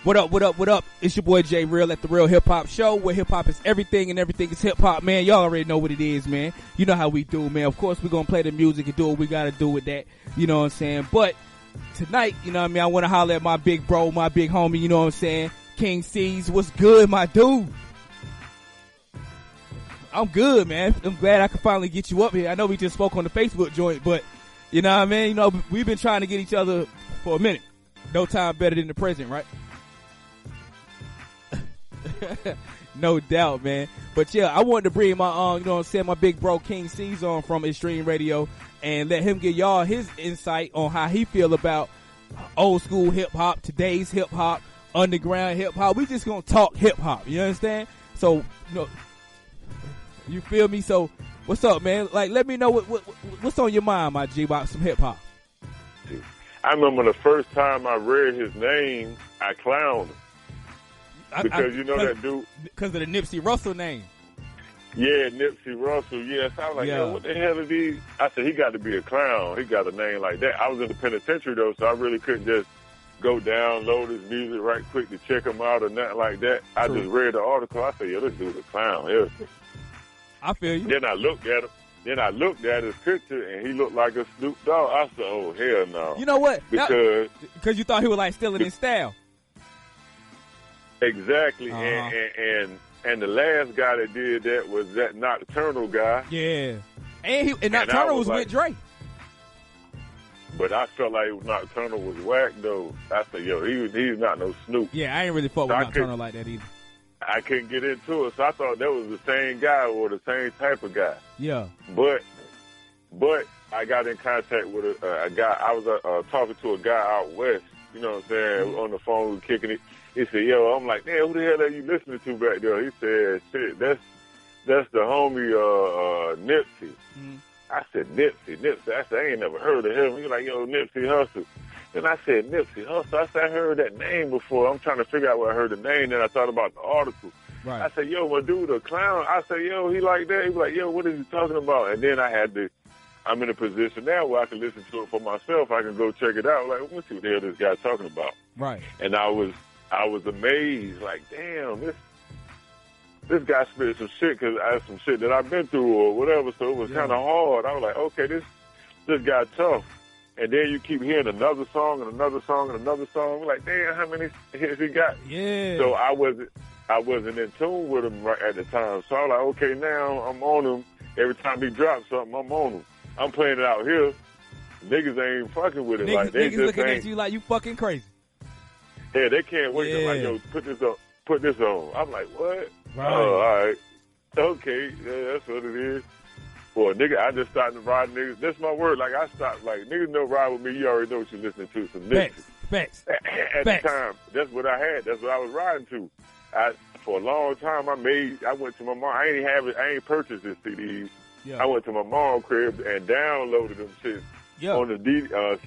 What up, what up, what up? It's your boy ReeL at the ReeL Hip Hop Show, where hip hop is everything and everything is hip hop, man. Y'all already know what it is, man. You know how we do, man. Of course, we're going to play the music and do what we got to do with that. You know what I'm saying? But tonight, you know what I mean, I want to holler at my big bro, my big homie, you know what I'm saying? King Cees, what's good, my dude? I'm good, man. I'm glad I could finally get you up here. I know we just spoke on the Facebook joint, but you know what I mean? You know, we've been trying to get each other for a minute. No time better than the present, right? No doubt, man. But yeah, I wanted to bring my, you know what I'm saying, my big bro King Cees on from Extreme Radio and let him give y'all his insight on how he feel about old school hip hop, today's hip hop, underground hip hop. We just gonna talk hip hop, you understand? So, you know, you feel me? So, what's up, man? Like, let me know what's on your mind, my G, about some hip hop. I remember the first time I read his name, I clowned him. Because you know that dude. Because of the Nipsey Russell name. Yeah, Nipsey Russell. Yes, I was like, yo, what the hell is he? I said, he got to be a clown. He got a name like that. I was in the penitentiary, though, so I really couldn't just go download his music right quick to check him out or nothing like that. I just read the article. I said, yo, this dude's a clown. Yeah. I feel you. Then I looked at him. Then I looked at his picture, and he looked like a Snoop Dogg. I said, oh, hell no. You know what? Because you thought he was, like, stealing his style. Exactly. And the last guy that did that was that Nocturnal guy. Yeah. And Nocturnal was with Dre. But I felt like Nocturnal was whack, though. I said, yo, he's not no Snoop. Yeah, I ain't really fuck with Nocturnal like that either. I couldn't get into it, so I thought that was the same guy or the same type of guy. Yeah. But I got in contact with a guy. I was talking to a guy out west, you know what I'm saying, on the phone, we were kicking it. He said, yo, I'm like, damn, who the hell are you listening to back there? He said, shit, that's the homie Nipsey. Mm-hmm. I said, Nipsey. I said, I ain't never heard of him. He like, yo, Nipsey Hussle. Then I said, Nipsey Hussle. I said, I heard that name before. I'm trying to figure out where I heard the name. Then I thought about the article. Right. I said, yo, my dude, a clown. I said, yo, he like that. He was like, yo, what is he talking about? And then I'm in a position now where I can listen to it for myself. I can go check it out. Like, what's the hell this guy talking about? Right. And I was amazed, like, damn, this guy spit some shit because I had some shit that I've been through or whatever, so it was kind of hard. I was like, okay, this guy tough. And then you keep hearing another song and another song and another song. We're like, damn, how many hits he got? Yeah. So I wasn't in tune with him right at the time. So I was like, okay, now I'm on him. Every time he drops something, I'm on him. I'm playing it out here. Niggas ain't fucking with it. Niggas looking at you like you fucking crazy. Yeah, they can't wait. They're like, yo, put this on. I'm like, what? Right. Oh, all right. Okay, yeah, that's what it is. Boy, nigga, I just started to ride niggas. That's my word. Like, I stopped, like, niggas don't ride with me. You already know what you're listening to. Some niggas. Facts. At the time, that's what I had. That's what I was riding to. For a long time, I went to my mom. I ain't purchased this CDs. Yeah. I went to my mom's crib and downloaded them shit. Yeah. On the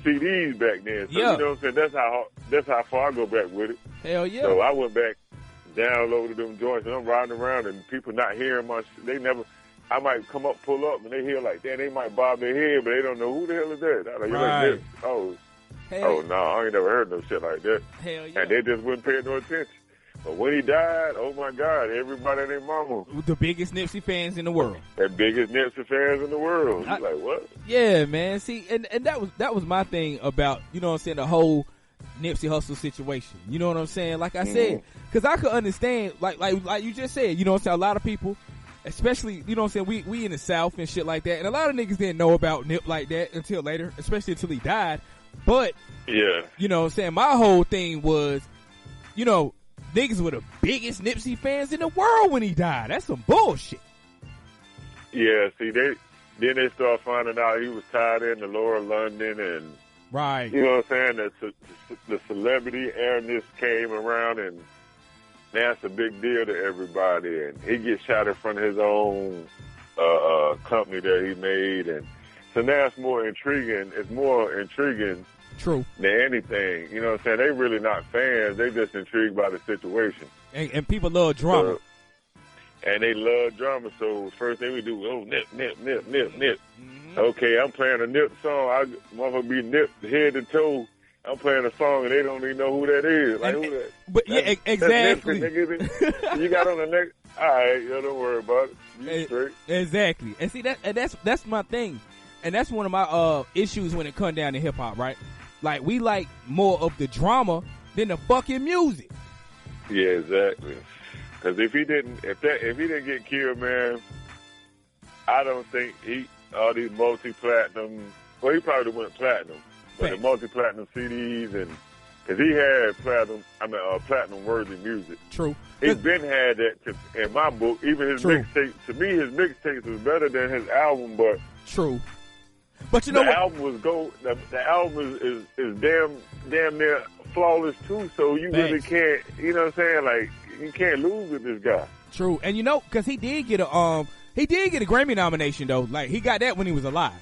CDs back then. So, you know what I'm saying? That's how far I go back with it. Hell yeah. So I went back, downloaded them joints, and I'm riding around, and people not hearing my shit. I might come up, pull up, and they hear like, damn, they might bob their head, but they don't know who the hell is that. I'm like, right. Like, oh, no, I ain't never heard no shit like that. Hell yeah. And they just wouldn't pay no attention. But when he died, oh my God, everybody and their mama. The biggest Nipsey fans in the world. The biggest Nipsey fans in the world. You like, what? Yeah, man. See, and that was my thing about, you know what I'm saying, the whole Nipsey Hussle situation. You know what I'm saying? Like I said, because I could understand, like you just said, you know what I'm saying, a lot of people, especially, you know what I'm saying, we in the South and shit like that, and a lot of niggas didn't know about Nip like that until later, especially until he died. But, yeah, you know what I'm saying, my whole thing was, you know, niggas were the biggest Nipsey fans in the world when he died. That's some bullshit. Yeah, see, then they start finding out he was tied into Laura London and, right. You know what I'm saying? The celebrity airness came around, and that's a big deal to everybody. And he gets shot in front of his own company that he made, and so now it's more intriguing. It's more intriguing. True. Than anything. You know what I'm saying? They really not fans. They just intrigued by the situation. And people love drama. And they love drama. So first thing we do, oh, Nip. Mm-hmm. Okay, I'm playing a Nip song. Motherfucker be Nip head to toe. I'm playing a song and they don't even know who that is. Like, who that? But yeah, exactly. You got on the next. All right, don't worry about it. You straight. Exactly. And see that's my thing, and that's one of my issues when it comes down to hip hop, right? Like, we like more of the drama than the fucking music. Yeah, exactly. Because if he didn't get killed, man, I don't think all these multi-platinum. Well, he probably went platinum, but the multi-platinum CDs and because he had platinum-worthy music. True. He's been had that in my book. Even his mixtape. To me, his mixtapes was better than his album, but true. But you know the album was gold. The album is damn near flawless too. So you really can't. You know what I'm saying? Like, you can't lose with this guy. True. And you know, because he did get a Grammy nomination though. Like, he got that when he was alive.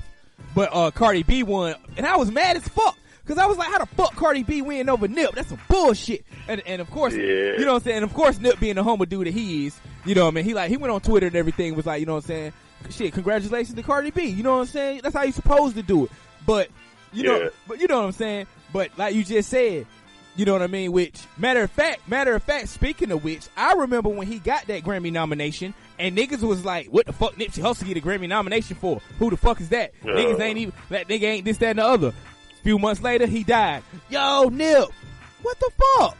But Cardi B won, and I was mad as fuck. Cause I was like, how the fuck Cardi B win over Nip? That's some bullshit. And of course, you know what I'm saying? And of course, Nip being the humble dude that he is, you know what I mean? He went on Twitter and everything, was like, you know what I'm saying? Shit, congratulations to Cardi B. You know what I'm saying? That's how you're supposed to do it. But, you know what I'm saying? But like you just said, you know what I mean? Which, matter of fact, speaking of which, I remember when he got that Grammy nomination, and niggas was like, what the fuck Nipsey Hussle get a Grammy nomination for? Who the fuck is that? Niggas ain't even, that nigga ain't this, that, and the other. Few months later, he died. Yo, Nip, what the fuck?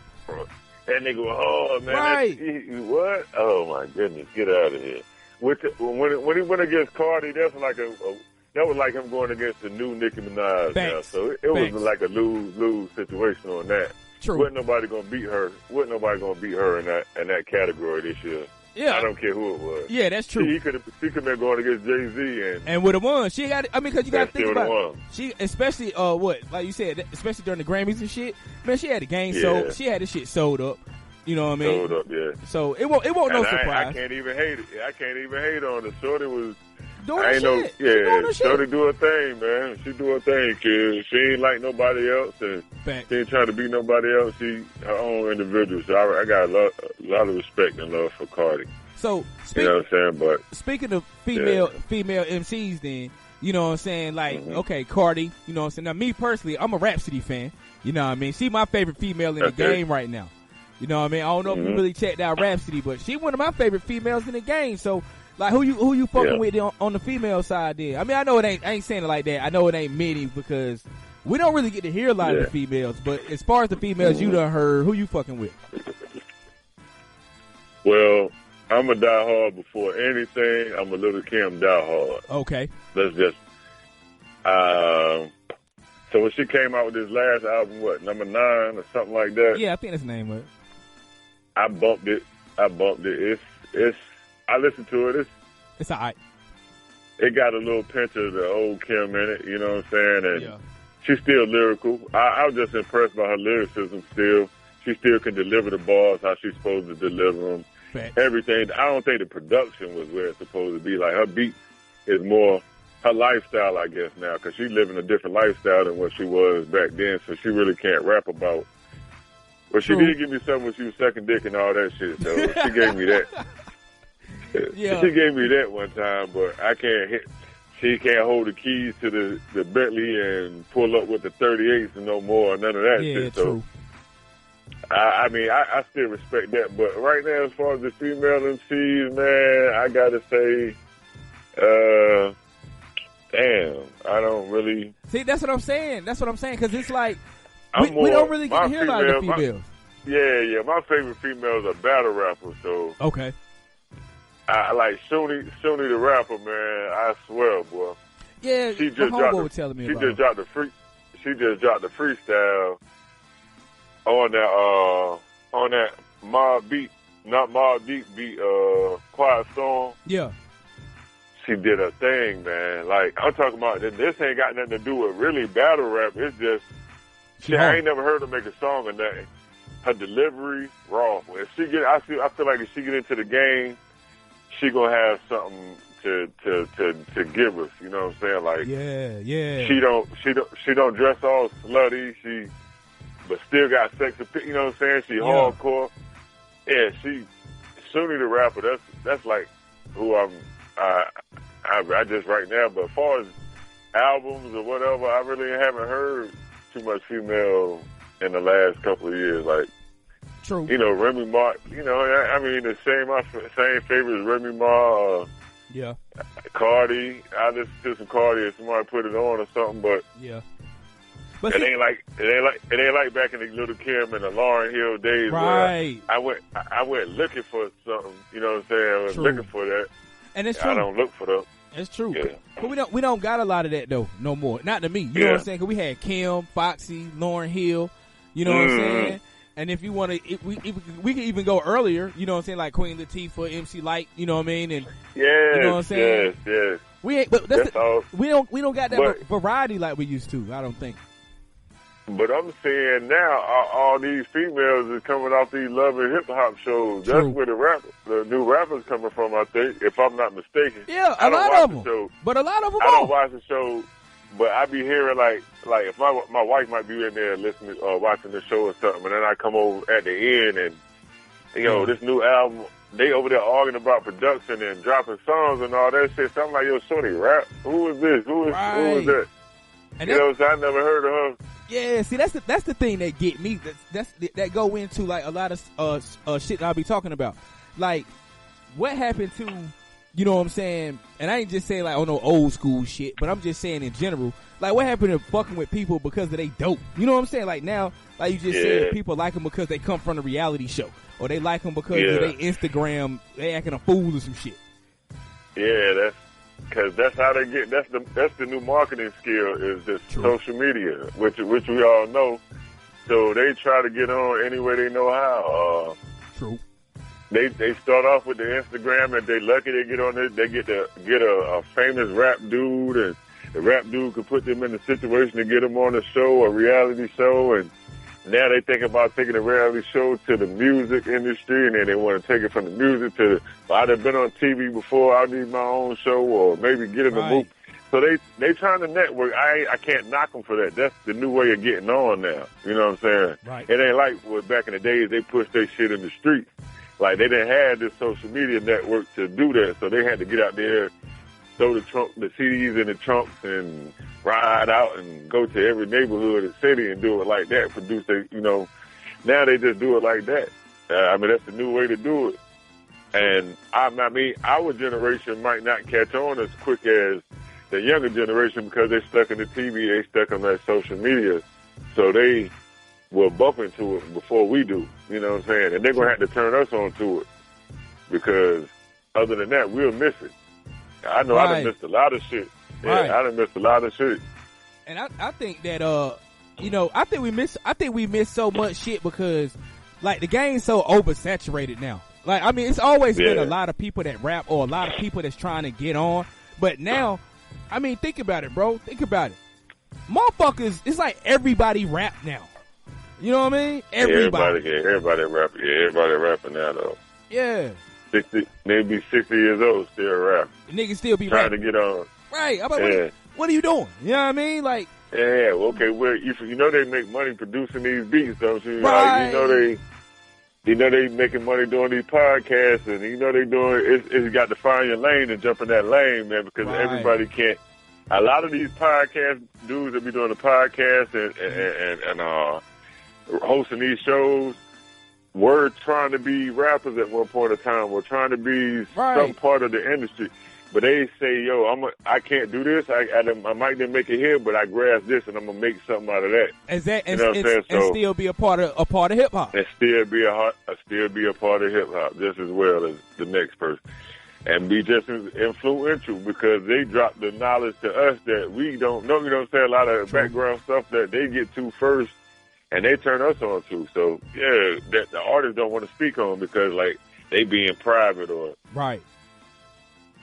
That nigga was hard, man. Right. What? Oh my goodness, get out of here. When he went against Cardi, that was like him going against the new Nicki Minaj. Now. So it was like a lose situation on that. True. Wasn't nobody gonna beat her in that category this year. Yeah. I don't care who it was. Yeah, that's true. She could have been going against Jay-Z and would have won. She got. I mean, because you got to think about won. She, especially like you said, especially during the Grammys and shit. Man, she had the game sold. She had the shit sold up. You know what I mean? Sold up, yeah. So it won't no surprise. I can't even hate it. I can't even hate on it. Shorty was doing her shit. Shorty do her thing, man. She do her thing, kid. She ain't like nobody else, and she ain't trying to be nobody else. She her own individual. So I got a lot of respect and love for Cardi. So, you know what I'm saying? But speaking of female MCs, then, you know what I'm saying? Like, okay, Cardi, you know what I'm saying? Now, me personally, I'm a Rhapsody fan. You know what I mean? She my favorite female in the game right now. You know what I mean? I don't know if you really checked out Rhapsody, but she one of my favorite females in the game. So, like, who you fucking with on the female side then? I mean, I know I ain't saying it like that. I know it ain't many because we don't really get to hear a lot of the females. But as far as the females you done heard, who you fucking with? Well, I'm a diehard before anything. I'm a Little Kim diehard. Okay. Let's just. So when she came out with this last album, what, number 9 or something like that? Yeah, I think that's the name of it. I bumped it. It's. I listened to it. It's alright. It got a little pinch of the old Kim in it. You know what I'm saying? And she's still lyrical. I was just impressed by her lyricism. Still, she still can deliver the bars how she's supposed to deliver them. Everything. I don't think the production was where it's supposed to be. Like, her beat is more her lifestyle, I guess, now, because she's living a different lifestyle than what she was back then, so she really can't rap about. But she did give me something when she was sucking dick and all that shit, so she gave me that. She gave me that one time, but I can't hit. She can't hold the keys to the Bentley and pull up with the 38s and no more, none of that shit. So, I mean, I still respect that, but right now, as far as the female MCs, man, I gotta say, damn, I don't really. See, that's what I'm saying. Because it's like we don't really get to hear a lot of the females. My favorite females are battle rappers. So okay, I like Shuni the rapper, man. I swear, boy. Yeah, she just was telling me about. She just dropped the freestyle on that Mobb Deep, not Mobb Deep beat, Quiet Storm. Yeah. She did her thing, man. Like, I'm talking about, this ain't got nothing to do with really battle rap. It's just, I ain't never heard her make a song or nothing. Her delivery, raw. If she get, I feel like if she get into the game, she gonna have something to give us. You know what I'm saying? Like, yeah. She don't dress all slutty. But still got sex appeal. You know what I'm saying? She hardcore. Yeah, Shuni the rapper. That's like who I just right now. But as far as albums or whatever, I really haven't heard too much female in the last couple of years. Like, true. You know, Remy Ma. You know, I mean, the same favorite as Remy Ma. Yeah. Cardi. I listened to some Cardi if somebody put it on or something, but yeah. But it ain't like back in the Little Kim and the Lauryn Hill days right. where I went looking for something. You know what I'm saying? I was looking for that, and it's true. I don't look for them. It's true. Yeah. But we don't got a lot of that though no more. Not to me. You know what I'm saying? 'Cause we had Kim, Foxy, Lauryn Hill. You know what I'm saying? And if you want to, we can even go earlier. You know what I'm saying? Like Queen Latifah, MC Light. You know what I mean? And you know what I'm saying? Yes. We ain't. But we don't got that variety like we used to. I don't think. But I'm saying now, all these females is coming off these love and hip hop shows. True. That's where the new rappers coming from, I think, if I'm not mistaken. Yeah, a lot of them. But a lot of them. I don't watch the show, but I be hearing like if my wife might be in there listening or watching the show or something, and then I come over at the end and this new album. They over there arguing about production and dropping songs and all that shit. So I'm like, yo, Shorty, rap? Who is this? Who is that? And you know, so I never heard of her. Yeah, see, that's the thing that get me. That go into like a lot of shit that I'll be talking about. Like, what happened to, you know what I'm saying? And I ain't just saying like, oh no, old school shit, but I'm just saying in general. Like, what happened to fucking with people because of they dope? You know what I'm saying? Like now, like you just said, people like them because they come from the reality show, or they like them because of they Instagram, they acting a fool or some shit. Yeah, because that's how they get. That's the new marketing skill is this social media, which we all know. So they try to get on any way they know how. True. They start off with the Instagram, and they lucky they get on it. They get a famous rap dude, and the rap dude could put them in the situation to get them on a show, a reality show, and now they think about taking the reality show to the music industry, and then they want to take it from the music to I'd have been on TV before, I need my own show, or maybe get in the movie. So they trying to network. I can't knock them for that. That's the new way of getting on now. You know what I'm saying? Right. It ain't like back in the days they pushed their shit in the streets. Like they didn't have this social media network to do that, so they had to get out there, throw the CDs in the trunks and ride out and go to every neighborhood and city and do it like that. Produce now they just do it like that. I mean, that's the new way to do it. And I mean, our generation might not catch on as quick as the younger generation because they're stuck in the TV, they stuck on that social media. So they will bump into it before we do. You know what I'm saying? And they're going to have to turn us on to it because other than that, we'll miss it. I know I done missed a lot of shit. Yeah, I done missed a lot of shit. And I think that I think we miss so much shit because like the game's so oversaturated now. Like I mean, it's always been a lot of people that rap or a lot of people that's trying to get on, but now, I mean, think about it, bro. Think about it. Motherfuckers, it's like everybody rap now. You know what I mean? Everybody rapping. Yeah, everybody rapping now though. Yeah. 60, maybe 60 years old, still rapping. Niggas still be trying rapping. To get on. Right. I'm like, what are you doing? You know what I mean? Like. Yeah. Okay. Well, you know they make money producing these beats, don't you? Right. Like, you know they making money doing these podcasts, and you know they doing. It's got to find your lane and jump in that lane, man, because everybody can't. A lot of these podcast dudes that be doing the podcast and hosting these shows. We're trying to be rappers at one point in time. We're trying to be some part of the industry. But they say, yo, I can't do this. I might not make it here, but I grasp this and I'm going to make something out of that. And still be a part of hip hop. And still be a part of hip hop just as well as the next person. And be just as influential because they drop the knowledge to us that we don't know. You know what I'm saying? A lot of background stuff that they get to first. And they turn us on too. So, yeah, that the artists don't want to speak on because, like, they being private or... Right.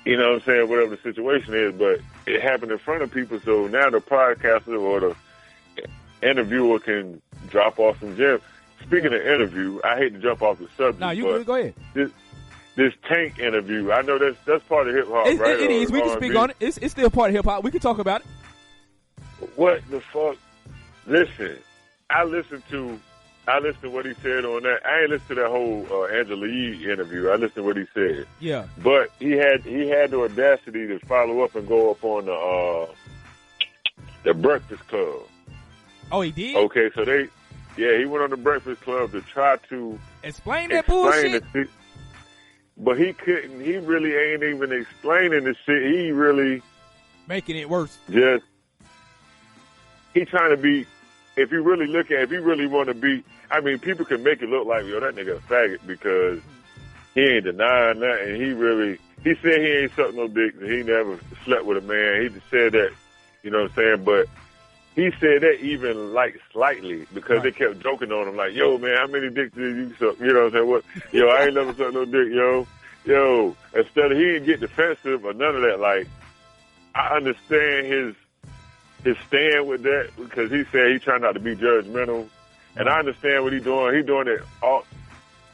You know what I'm saying? Whatever the situation is. But it happened in front of people, so now the podcaster or the interviewer can drop off some gems. Speaking of interview, I hate to jump off the subject. No, you go ahead. This Tank interview, I know that's part of hip-hop, right? It is. We can speak on it. It's still part of hip-hop. We can talk about it. What the fuck? Listen... I listened to what he said on that. I ain't listened to that whole Angela Yee interview. I listened to what he said. Yeah. But he had the audacity to follow up and go up on the Breakfast Club. Oh, he did? Okay, so he went on the Breakfast Club to try to explain that bullshit. But he couldn't. He really ain't even explaining the shit. He really making it worse. Just he trying to be. If you really look at, if you really want to be, I mean, people can make it look like, yo, that nigga a faggot because he ain't denying that, and he said he ain't sucked no dick, and he never slept with a man. He just said that, you know what I'm saying? But he said that even like slightly because they kept joking on him, like, yo, man, how many dicks did you suck? You know what I'm saying? What? Yo, I ain't never sucked no dick, yo. Yo, instead of he didn't get defensive or none of that, like, I understand his stand with that because he said he trying not to be judgmental. And I understand what he's doing. He's doing it all.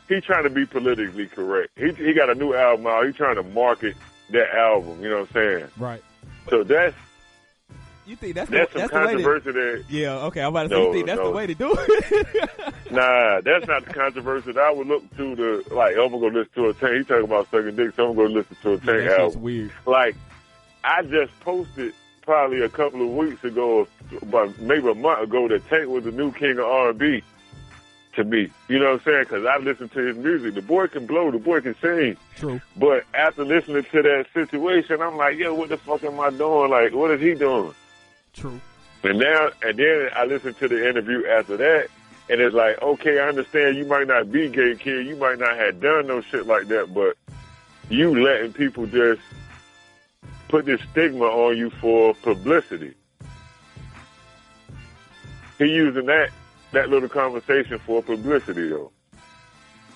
He's trying to be politically correct. He got a new album out. He's trying to market that album. You know what I'm saying? Right. So you think that's some controversy there? Yeah. Okay. I'm about to say you think that's the way to do it? Nah, that's not the controversy. I would look to the I'm gonna go listen to a Tank. He talking about sucking dick, so I'm gonna go listen to a Tank album. That's weird. Like I just posted probably a couple of weeks ago, about maybe a month ago, that Tank was the new king of R&B to me. You know what I'm saying? Because I listened to his music. The boy can blow. The boy can sing. True. But after listening to that situation, I'm like, yo, what the fuck am I doing? Like, what is he doing? True. And then I listened to the interview after that, and it's like, okay, I understand you might not be gay, kid. You might not have done no shit like that, but you letting people just put this stigma on you for publicity. He using that little conversation for publicity, though.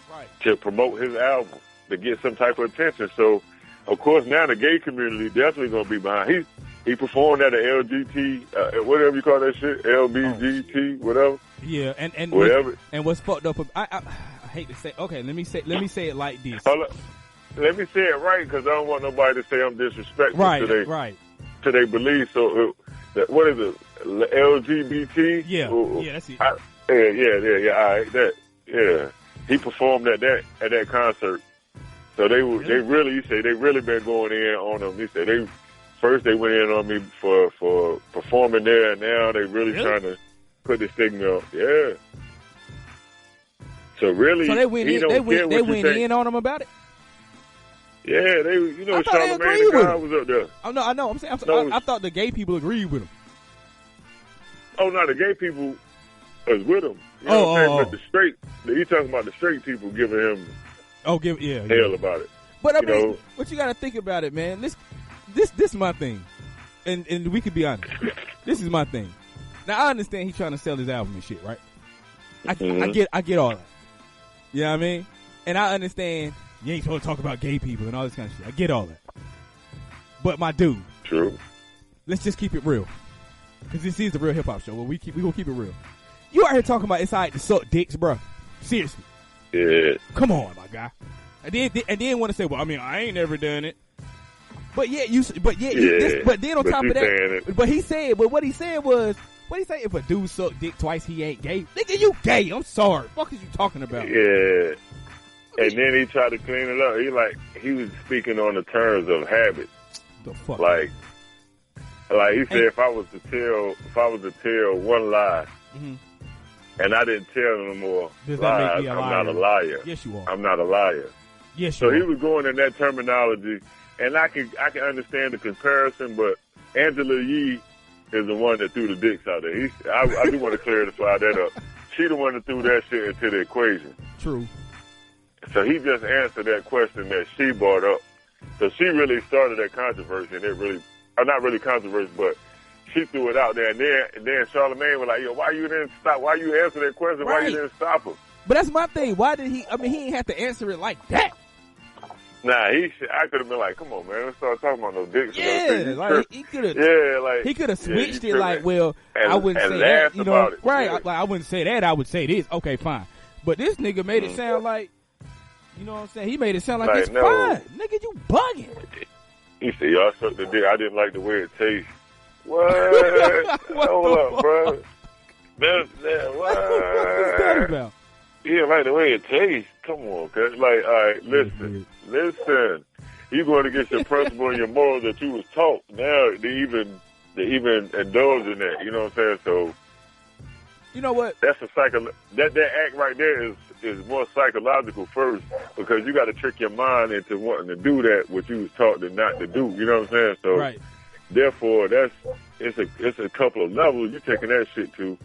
Right. To promote his album, to get some type of attention. So, of course, now the gay community definitely going to be behind. He performed at a LGBT, whatever you call that shit, LBGT, whatever. Yeah, and whatever. And what's fucked up, I hate to say, okay, let me say it like this. Hold up. Let me say it right, because I don't want nobody to say I'm disrespectful to their beliefs. So, what is it? LGBT? Yeah, that's it. Yeah. All right, he performed at that concert. So they really been going in on him. He said they went in on me for performing there, and now they really trying to put the stigma up. Yeah. So really, they went in on him about it. Yeah, Charlamagne the guy was up there. Oh no, I know. I'm saying, I thought the gay people agreed with him. Oh no, the gay people was with him. You know what I'm saying? But the straight, he talking about the straight people giving him hell about it. But I mean, what you got to think about it, man. This is my thing, and we could be honest. This is my thing. Now I understand he's trying to sell his album and shit, right? I get all that. You know what I mean? And I understand. You ain't supposed to talk about gay people and all this kind of shit. I get all that. But my dude. True. Let's just keep it real. Because this is the real hip hop show. Well, we gonna keep it real. You out here talking about it's all right to suck dicks, bro. Seriously. Yeah. Come on, my guy. And then want to say, well, I mean, I ain't never done it. But then on top of that, what he said was, if a dude suck dick twice, he ain't gay. Nigga, you gay. I'm sorry. Fuck is you talking about? Yeah. And then he tried to clean it up. He was speaking on the terms of habit. The fuck? Like he said, if I was to tell one lie, and I didn't tell no more lies, I'm not a liar. Yes, you are. I'm not a liar. Yes, you are. So he was going in that terminology, and I can understand the comparison, but Angela Yee is the one that threw the dicks out there. I do want to clarify that up. She the one that threw that shit into the equation. True. So he just answered that question that she brought up. So she really started that controversy, and it really, or not really controversy, but she threw it out there. And then Charlamagne was like, yo, why you didn't stop? Why you answer that question? Right. Why you didn't stop him? But that's my thing. Why did he, he ain't have to answer it like that. Nah, I could have been like, come on, man, let's start talking about no dicks. Yeah, like he could have. Yeah, like he could have switched it. Like, well, I wouldn't say that. You know, right? Yeah. I wouldn't say that. I would say this. Okay, fine. But this nigga made it sound like, you know what I'm saying? He made it sound like it's fine. Nigga, you bugging. He said, y'all sucked the dick. I didn't like the way it tastes. What? Hold up, bro. What? What is that about? Yeah, like the way it tastes. Come on, cuz. Like, all right, listen. You going against your principle and your morals that you was taught. Now they even indulge in that. You know what I'm saying? So You know what? That's a that act right there is more psychological first, because you got to trick your mind into wanting to do that what you was taught to not to do. You know what I'm saying? So right. Therefore, it's a couple of levels you're taking that shit to.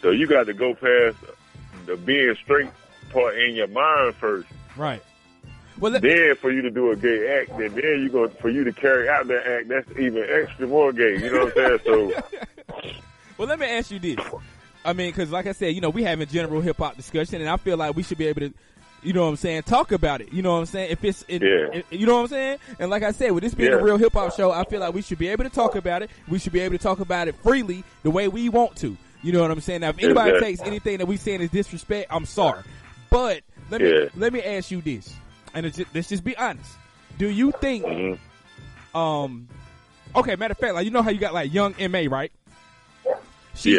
So you got to go past the being straight part in your mind first. Right. Well, then for you to do a gay act, and then for you to carry out that act, that's even extra more gay. You know what I'm saying? So, well, let me ask you this. I mean, because like I said, we having general hip hop discussion, and I feel like we should be able to, you know what I'm saying, talk about it. You know what I'm saying? If it's, you know what I'm saying? And like I said, with this being a real hip hop show, I feel like we should be able to talk about it. We should be able to talk about it freely the way we want to. You know what I'm saying? Now, if anybody takes anything that we saying is disrespect, I'm sorry. But let me ask you this, and let's just be honest. Do you think, okay, matter of fact, like, you know how you got like Young M.A., right? She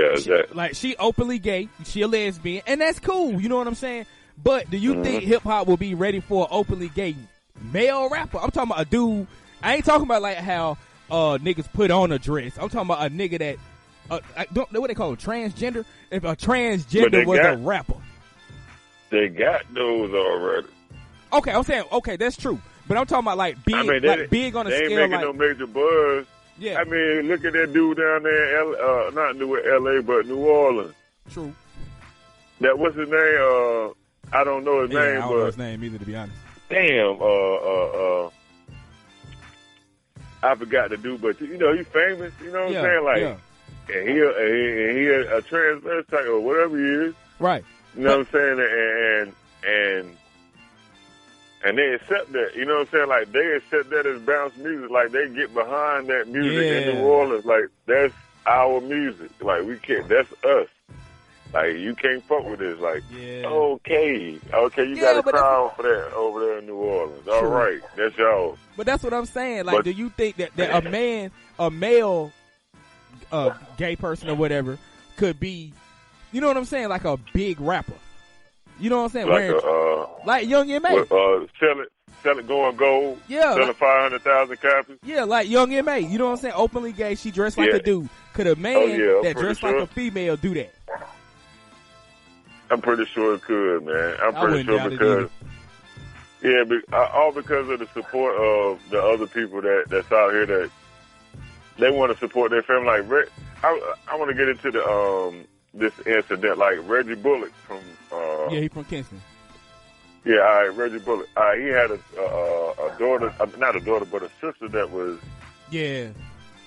openly gay, she a lesbian, and that's cool, you know what I'm saying? But do you think hip hop will be ready for an openly gay male rapper? I'm talking about a dude. I ain't talking about like how niggas put on a dress. I'm talking about a nigga that I don't know what they call it, transgender. If a transgender was a rapper, they got those already. Okay, I'm saying that's true, but I'm talking about like big, big on a scale. They ain't making no major buzz. Yeah, I mean, look at that dude down there, not New L.A., but New Orleans. True. That what's his name? I don't know his name. I don't know his name either, to be honest. Damn. I forgot the dude, but he's famous. You know what I'm saying? Like, and he a transvestite or whatever he is. Right. You know what I'm saying? And they accept that, you know what I'm saying? Like, they accept that as bounce music. Like, they get behind that music in New Orleans. Like, that's our music. Like, we can't, that's us. Like, you can't fuck with this. Like, okay, you got a crowd for that over there in New Orleans. All right, that's y'all. But that's what I'm saying. Like, do you think that a male gay person or whatever could be, you know what I'm saying, like a big rapper? You know what I'm saying? Like Young M.A. Sell it going gold. Yeah. Selling 500,000 copies. Yeah, like Young M.A. You know what I'm saying? Openly gay. She dressed like a dude. Could a man that dressed like a female do that? I'm pretty sure it could, man. I'm pretty sure because all because of the support of the other people that's out here that they want to support their family. Like, I want to get into the this incident, like Reggie Bullock from he from Kingston. Yeah, all right, Reggie Bullock. He had a daughter, not a daughter, but a sister that was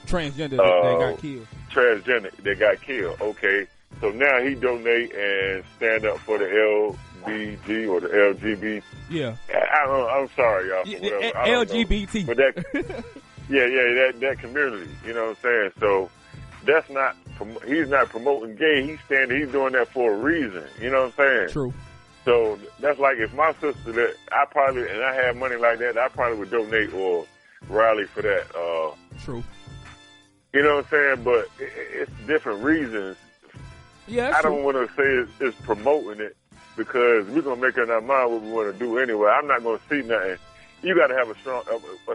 transgender that got killed. Transgender that got killed. Okay, so now he donate and stand up for the LBG or the LGBT. Yeah, I'm sorry, y'all. LGBT, but that that community. You know what I'm saying? So that's not. He's not promoting gay. He's doing that for a reason. You know what I'm saying? True. So that's like if my sister that I had money like that, I probably would donate or rally for that. True. You know what I'm saying? But it's different reasons. Yeah, I don't want to say it's promoting it because we're gonna make in our mind what we want to do anyway. I'm not gonna see nothing. You got to have a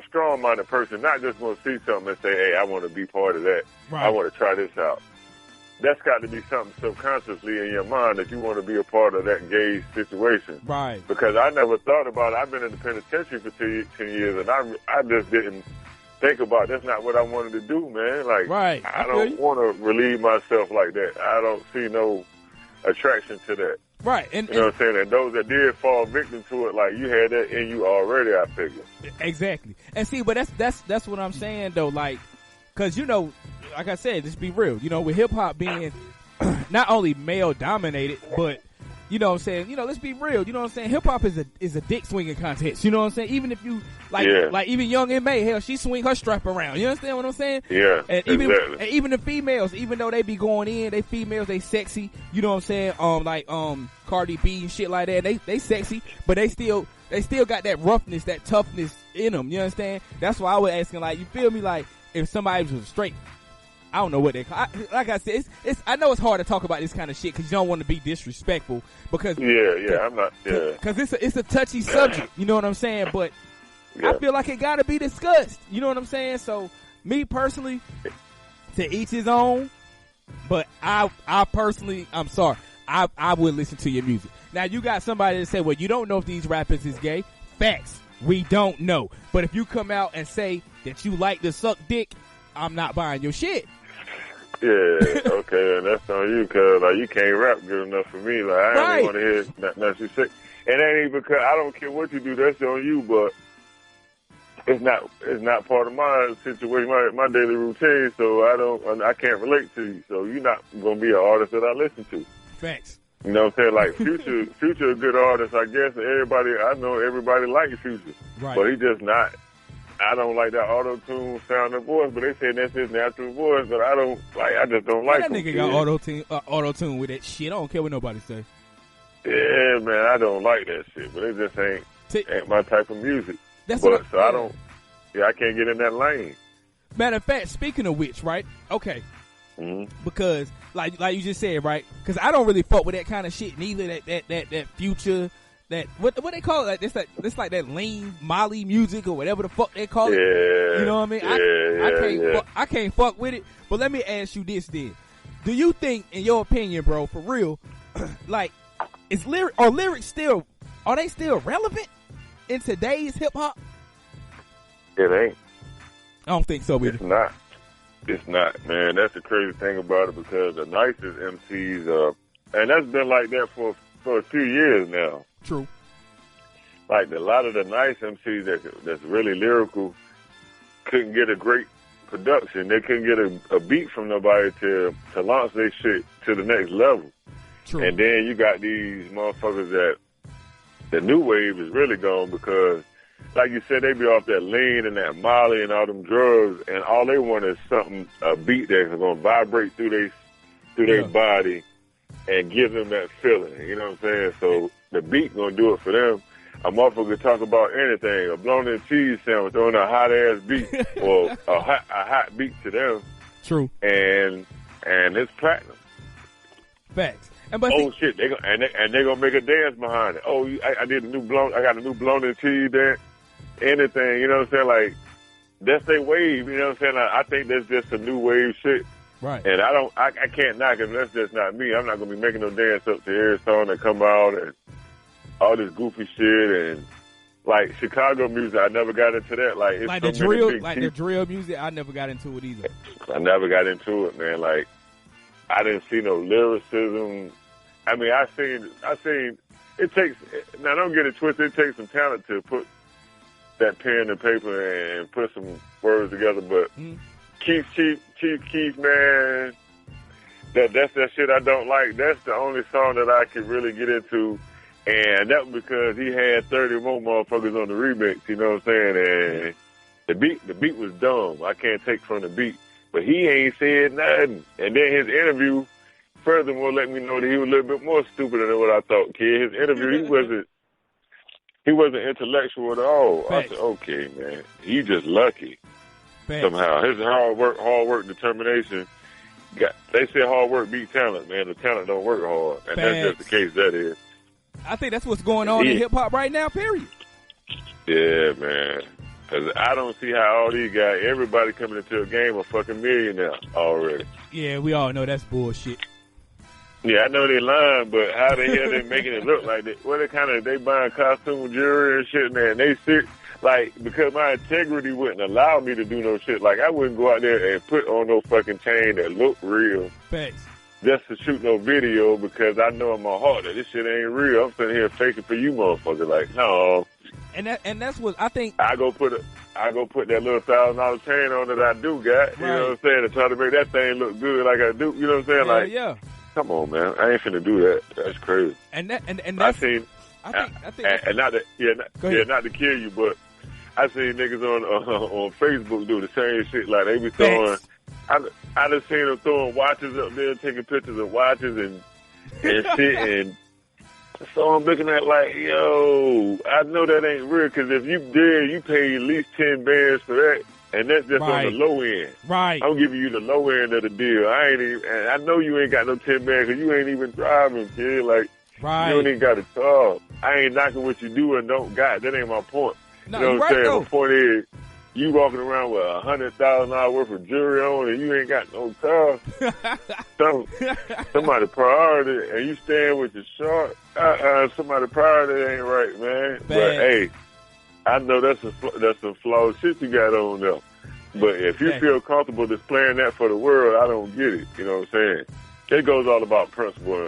strong-minded person, not just going to see something and say, "Hey, I want to be part of that. Right. I want to try this out." That's got to be something subconsciously in your mind that you want to be a part of that gay situation. Right. Because I never thought about it. I've been in the penitentiary for 10 years, and I just didn't think about it. That's not what I wanted to do, man. Like, I don't want to relieve myself like that. I don't see no attraction to that. Right. And, you know what I'm saying? And those that did fall victim to it, like, you had that in you already, I figure. Exactly. And see, but that's what I'm saying, though, like, because, like I said, just be real. With hip-hop being not only male-dominated, but, you know what I'm saying, let's be real. You know what I'm saying? Hip-hop is a dick-swinging contest. You know what I'm saying? Even if you, like even Young M.A., hell, she swing her strap around. You understand what I'm saying? Yeah, and even the females, even though they be going in, they females, they sexy. You know what I'm saying? Cardi B and shit like that. They sexy, but they still got that roughness, that toughness in them. You understand? That's why I was asking, like, you feel me? Like, if somebody was straight, I don't know what they call. Like I said, I know it's hard to talk about this kind of shit because you don't want to be disrespectful. Because I'm not. Yeah, because it's a touchy subject. You know what I'm saying? But I feel like it got to be discussed. You know what I'm saying? So me personally, to each his own. But I personally, I'm sorry, I wouldn't listen to your music. Now you got somebody that say, well, you don't know if these rappers is gay. Facts. We don't know. But if you come out and say that you like to suck dick, I'm not buying your shit. Yeah, okay, and that's on you, cause like you can't rap good enough for me. Like I don't want to hear nothing you say. And that ain't because I don't care what you do. That's on you, but it's not part of my situation, my daily routine. So I can't relate to you. So you're not gonna be an artist that I listen to. Facts. You know what I'm saying? Like Future a good artist, I guess. And everybody likes Future, right? But he just not. I don't like that auto-tune sound of voice, but they say that's his natural voice, but I just don't like that him. That nigga got auto-tune with that shit. I don't care what nobody say. Yeah, man, I don't like that shit, but it just ain't my type of music. I can't get in that lane. Matter of fact, speaking of which, right? Okay. Mm-hmm. Because, like you just said, right? Because I don't really fuck with that kind of shit neither, that Future... That what they call it? Like it's like that lean Molly music or whatever the fuck they call it. Yeah, you know what I mean? I can't fuck with it. But let me ask you this then: do you think, in your opinion, bro, for real, like lyrics still relevant in today's hip hop? It ain't. I don't think so either. It's not, man. That's the crazy thing about it because the nicest MCs, and that's been like that for a few years now. True. Like a lot of the nice MCs that's really lyrical couldn't get a great production. They couldn't get a beat from nobody to launch their shit to the next level. True. And then you got these motherfuckers that the new wave is really gone because, like you said, they be off that lean and that Molly and all them drugs, and all they want is a beat that's gonna vibrate through their body and give them that feeling. You know what I'm saying? So the beat gonna do it for them. A motherfucker talk about anything, a blown-in cheese sandwich, throwing a hot-ass beat or a hot beat to them. True. And it's platinum. Facts. Shit, they gonna make a dance behind it. Oh, I got a new blown-in cheese dance. Anything, you know what I'm saying? Like, that's their wave, you know what I'm saying? I think that's just a new wave shit. Right. And I can't knock it. That's just not me. I'm not gonna be making no dance up to every song that come out and all this goofy shit and like Chicago music. I never got into that. Like the drill music. I never got into it either. I never got into it, man. Like I didn't see no lyricism. I mean, I seen. It takes. Now, don't get it twisted. It takes some talent to put that pen and paper and put some words together, but. Chief Keef, man, that's that shit I don't like. That's the only song that I can really get into, and that was because he had 30 more motherfuckers on the remix, you know what I'm saying? And the beat was dumb. I can't take from the beat, but he ain't said nothing. And then his interview, furthermore, let me know that he was a little bit more stupid than what I thought, kid. His interview, he wasn't intellectual at all. Facts. I said, okay, man, he just lucky. Facts. Somehow his hard work, determination. They say hard work beat talent, man. The talent don't work hard, and that's just the case. That is. I think that's what's going on in hip hop right now. Period. Yeah, man. Because I don't see how all these guys, everybody coming into a game a fucking millionaire already. Yeah, we all know that's bullshit. Yeah, I know they lying, but how the hell they making it look like that? Well, they buying costume jewelry and shit, man. They sit. Like, because my integrity wouldn't allow me to do no shit. Like, I wouldn't go out there and put on no fucking chain that looked real. Facts. Just to shoot no video because I know in my heart that this shit ain't real. I'm sitting here faking for you motherfuckers. Like, no. And that's what I think. I go put that little $1,000 chain on that I do got. You know what I'm saying? To try to make that thing look good like I do. You know what I'm saying? Yeah. Come on, man. I ain't finna do that. That's crazy. And that's, I think not to kill you, but I seen niggas on Facebook do the same shit. Like they be throwing. I done seen them throwing watches up there, taking pictures of watches and shit. And so I'm looking at like, yo, I know that ain't real because if you did, you pay at least 10 bands for that, and that's just on the low end. Right. I'm giving you the low end of the deal. And I know you ain't got no 10 bands because you ain't even driving, kid. Like you don't even got a car. I ain't knocking what you do and don't got. That ain't my point. No, you know what I'm saying? Though. My point is, You walking around with $100,000 worth of jewelry on, and you ain't got no car. Somebody priority, and you staying with your short. Somebody priority ain't right, man. Bad. But hey, I know that's some flawed shit you got on there. But if you feel comfortable displaying that for the world, I don't get it. You know what I'm saying? It goes all about principle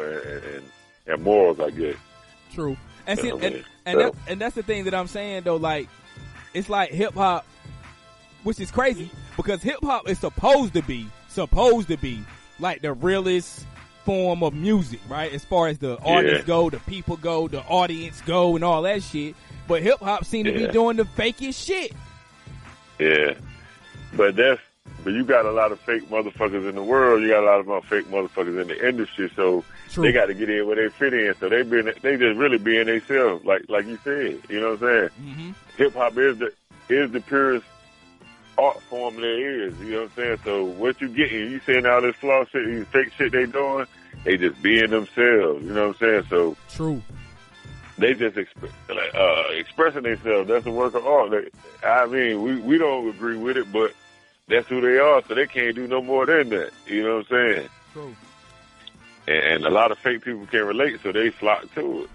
and morals, I guess. True. And see, You know what I mean? and that's the thing that I'm saying though. Like, it's like hip hop, which is crazy because hip hop is supposed to be like the realest form of music, right? As far as the artists go, the people go, the audience go, and all that shit. But hip hop seem to be doing the fakest shit. Yeah, but you got a lot of fake motherfuckers in the world. You got a lot of fake motherfuckers in the industry. So they got to get in where they fit in. So they just really being themselves, like you said. You know what I'm saying? Mm-hmm. Hip hop is the purest art form there is. You know what I'm saying? So what you getting? You saying all this flaw shit, these fake shit they doing? They just being themselves. You know what I'm saying? So true. They just expressing themselves. That's a work of art. I mean, we don't agree with it, but that's who they are, so they can't do no more than that. You know what I'm saying? True. And a lot of fake people can't relate, so they flock to it.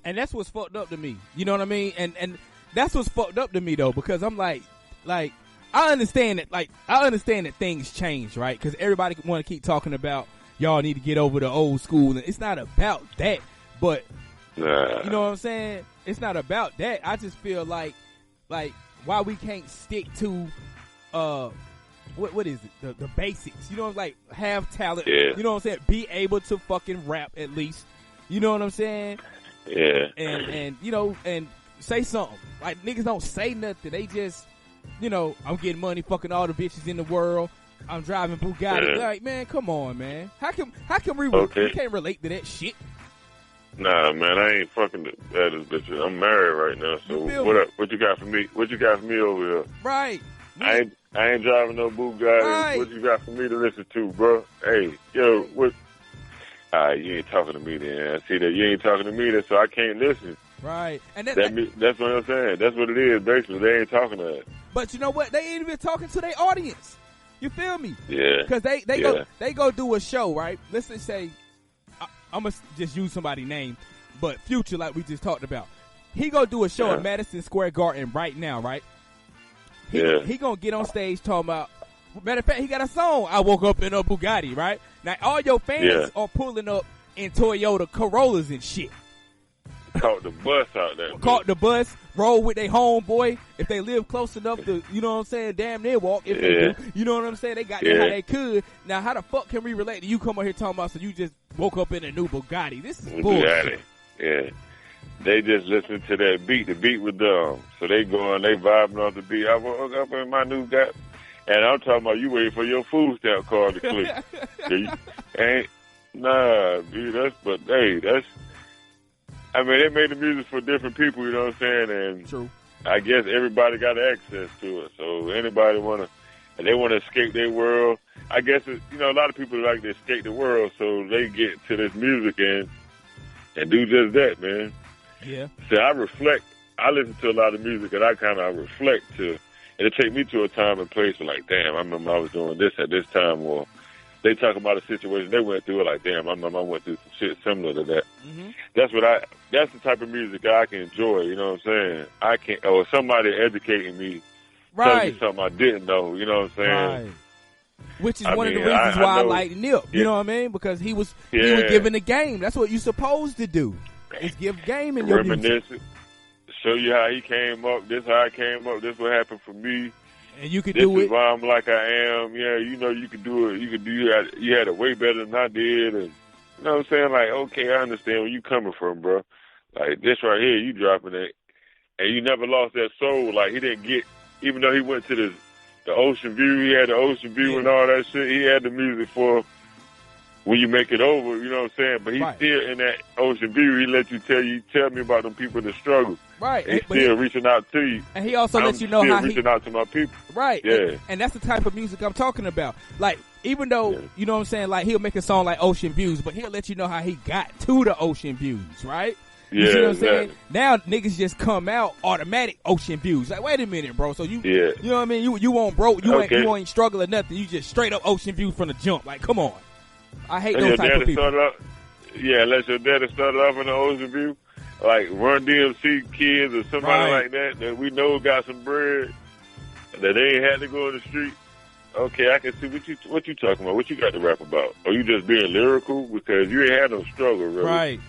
And that's what's fucked up to me. You know what I mean? And that's what's fucked up to me though, because I'm like I understand that things change, right? Because everybody want to keep talking about y'all need to get over the old school, and it's not about that. But you know what I'm saying? It's not about that. I just feel like why we can't stick to what is it? The basics. You know, like have talent. Yeah. You know what I'm saying? Be able to fucking rap at least. You know what I'm saying? Yeah. And you know, and say something. Like niggas don't say nothing. They just, you know, I'm getting money, fucking all the bitches in the world. I'm driving Bugatti. Yeah. Like, man, come on, man. How can we can't relate to that shit? Nah, man, I ain't fucking that bitch. I'm married right now, so what up? What you got for me? What you got for me over here? Right. I ain't driving no Bugatti. Right. What you got for me to listen to, bro? Hey, yo, what? You ain't talking to me then. I see that you ain't talking to me then, so I can't listen. Right. And that's what I'm saying. That's what it is, basically. They ain't talking to us. But you know what? They ain't even talking to their audience. You feel me? Yeah. Because they go do a show, right? Let's just say, I'm going to just use somebody's name, but Future, like we just talked about. He go do a show at Madison Square Garden right now, right? He going to get on stage talking about, matter of fact, he got a song, I Woke Up in a Bugatti, right? Now, all your fans are pulling up in Toyota Corollas and shit. Caught the bus out there. Caught the bus, roll with their homeboy. If they live close enough to, you know what I'm saying, damn near walk. If they do, you know what I'm saying? They got there how they could. Now, how the fuck can we relate to you come out here talking about so you just woke up in a new Bugatti? This is bullshit. Yeah. They just listen to that beat. The beat was dumb. So they going, they vibing off the beat. I woke up in my new guy. And I'm talking about you waiting for your food stamp card to click. Nah, dude, I mean, they made the music for different people, you know what I'm saying? And true. I guess everybody got access to it. So anybody they want to escape their world. I guess, a lot of people like to escape the world, so they get to this music and do just that, man. Yeah. So I listen to a lot of music and I kind of reflect to, and it take me to a time and place where like, damn, I remember I was doing this at this time, or they talk about a situation they went through, like, damn, I remember I went through some shit similar to that. Mm-hmm. That's the type of music that I can enjoy, you know what I'm saying? Or somebody educating me, telling me something I didn't know, you know what I'm saying? Right. Which is one of the reasons why I like Nip, you know what I mean? Because he was giving the game. That's what you're supposed to do, is give game in your music. Show you how he came up, this how I came up, this what happened for me. And you could do it. This is why I'm like I am. Yeah, you could do it. You had it way better than I did. And you know what I'm saying? Like, okay, I understand where you coming from, bro. Like, this right here, you dropping it. And you never lost that soul. Like, he didn't get, even though he went to the ocean view, he had the ocean view and all that shit, he had the music for when you make it over, you know what I'm saying? But he's still in that ocean view. He let you tell me about them people that struggle. Right. He's still reaching out to you. And he also lets you know how reaching out to my people. Right. Yeah. And that's the type of music I'm talking about. Like, even though, you know what I'm saying, like, he'll make a song like Ocean Views, but he'll let you know how he got to the ocean views, right? You see what I'm saying? Now niggas just come out automatic ocean views. Like, wait a minute, bro. So you know what I mean? You won't broke. You ain't struggle or nothing. You just straight up ocean view from the jump. Like, come on. I hate those type of people. Unless your daddy started off in the ocean view, like Run DMC kids or somebody like that we know got some bread, that they ain't had to go in the street. Okay, I can see what you talking about. What you got to rap about? Are you just being lyrical? Because you ain't had no struggle, really. Right.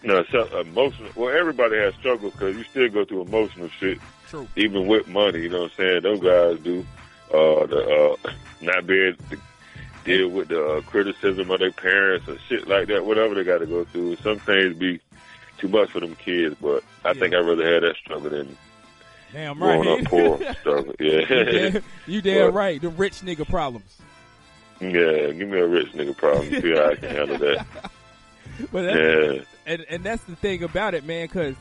No, emotional. Well, everybody has struggle because you still go through emotional shit. True. Even with money, you know what I'm saying? Those guys do. Not being able to deal with the criticism of their parents or shit like that. Whatever they got to go through. Some things be too much for them kids, but I think I'd rather have that struggle than growing up poor struggle. Yeah. You damn right. The rich nigga problems. Yeah, give me a rich nigga problem. See how I can handle that. But and that's the thing about it, man, because,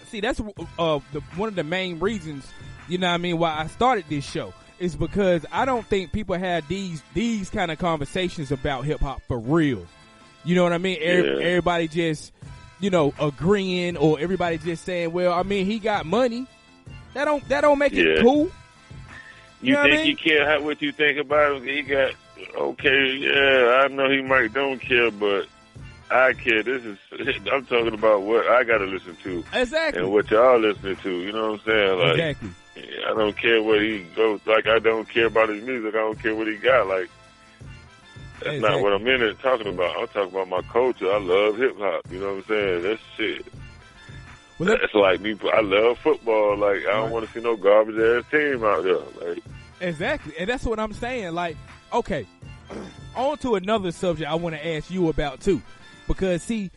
see, that's one of the main reasons, you know what I mean, why I started this show, is because I don't think people had these kind of conversations about hip-hop for real. You know what I mean? Everybody just, agreeing, or everybody just saying, well, I mean, he got money. That don't make it cool. You think he care what you think about him? He got, I know he might don't care, but I care. I'm talking about what I got to listen to. Exactly. And what y'all listening to. You know what I'm saying? Like, exactly. I don't care what he goes. Like, I don't care about his music. I don't care what he got. Like, that's not what I'm in it talking about. I'm talking about my culture. I love hip hop. You know what I'm saying? That's shit. Well, that's like me. I love football. Like, I don't want to see no garbage ass team out there. Like, exactly. And that's what I'm saying. Like, okay, on to another subject I want to ask you about too. Because, see,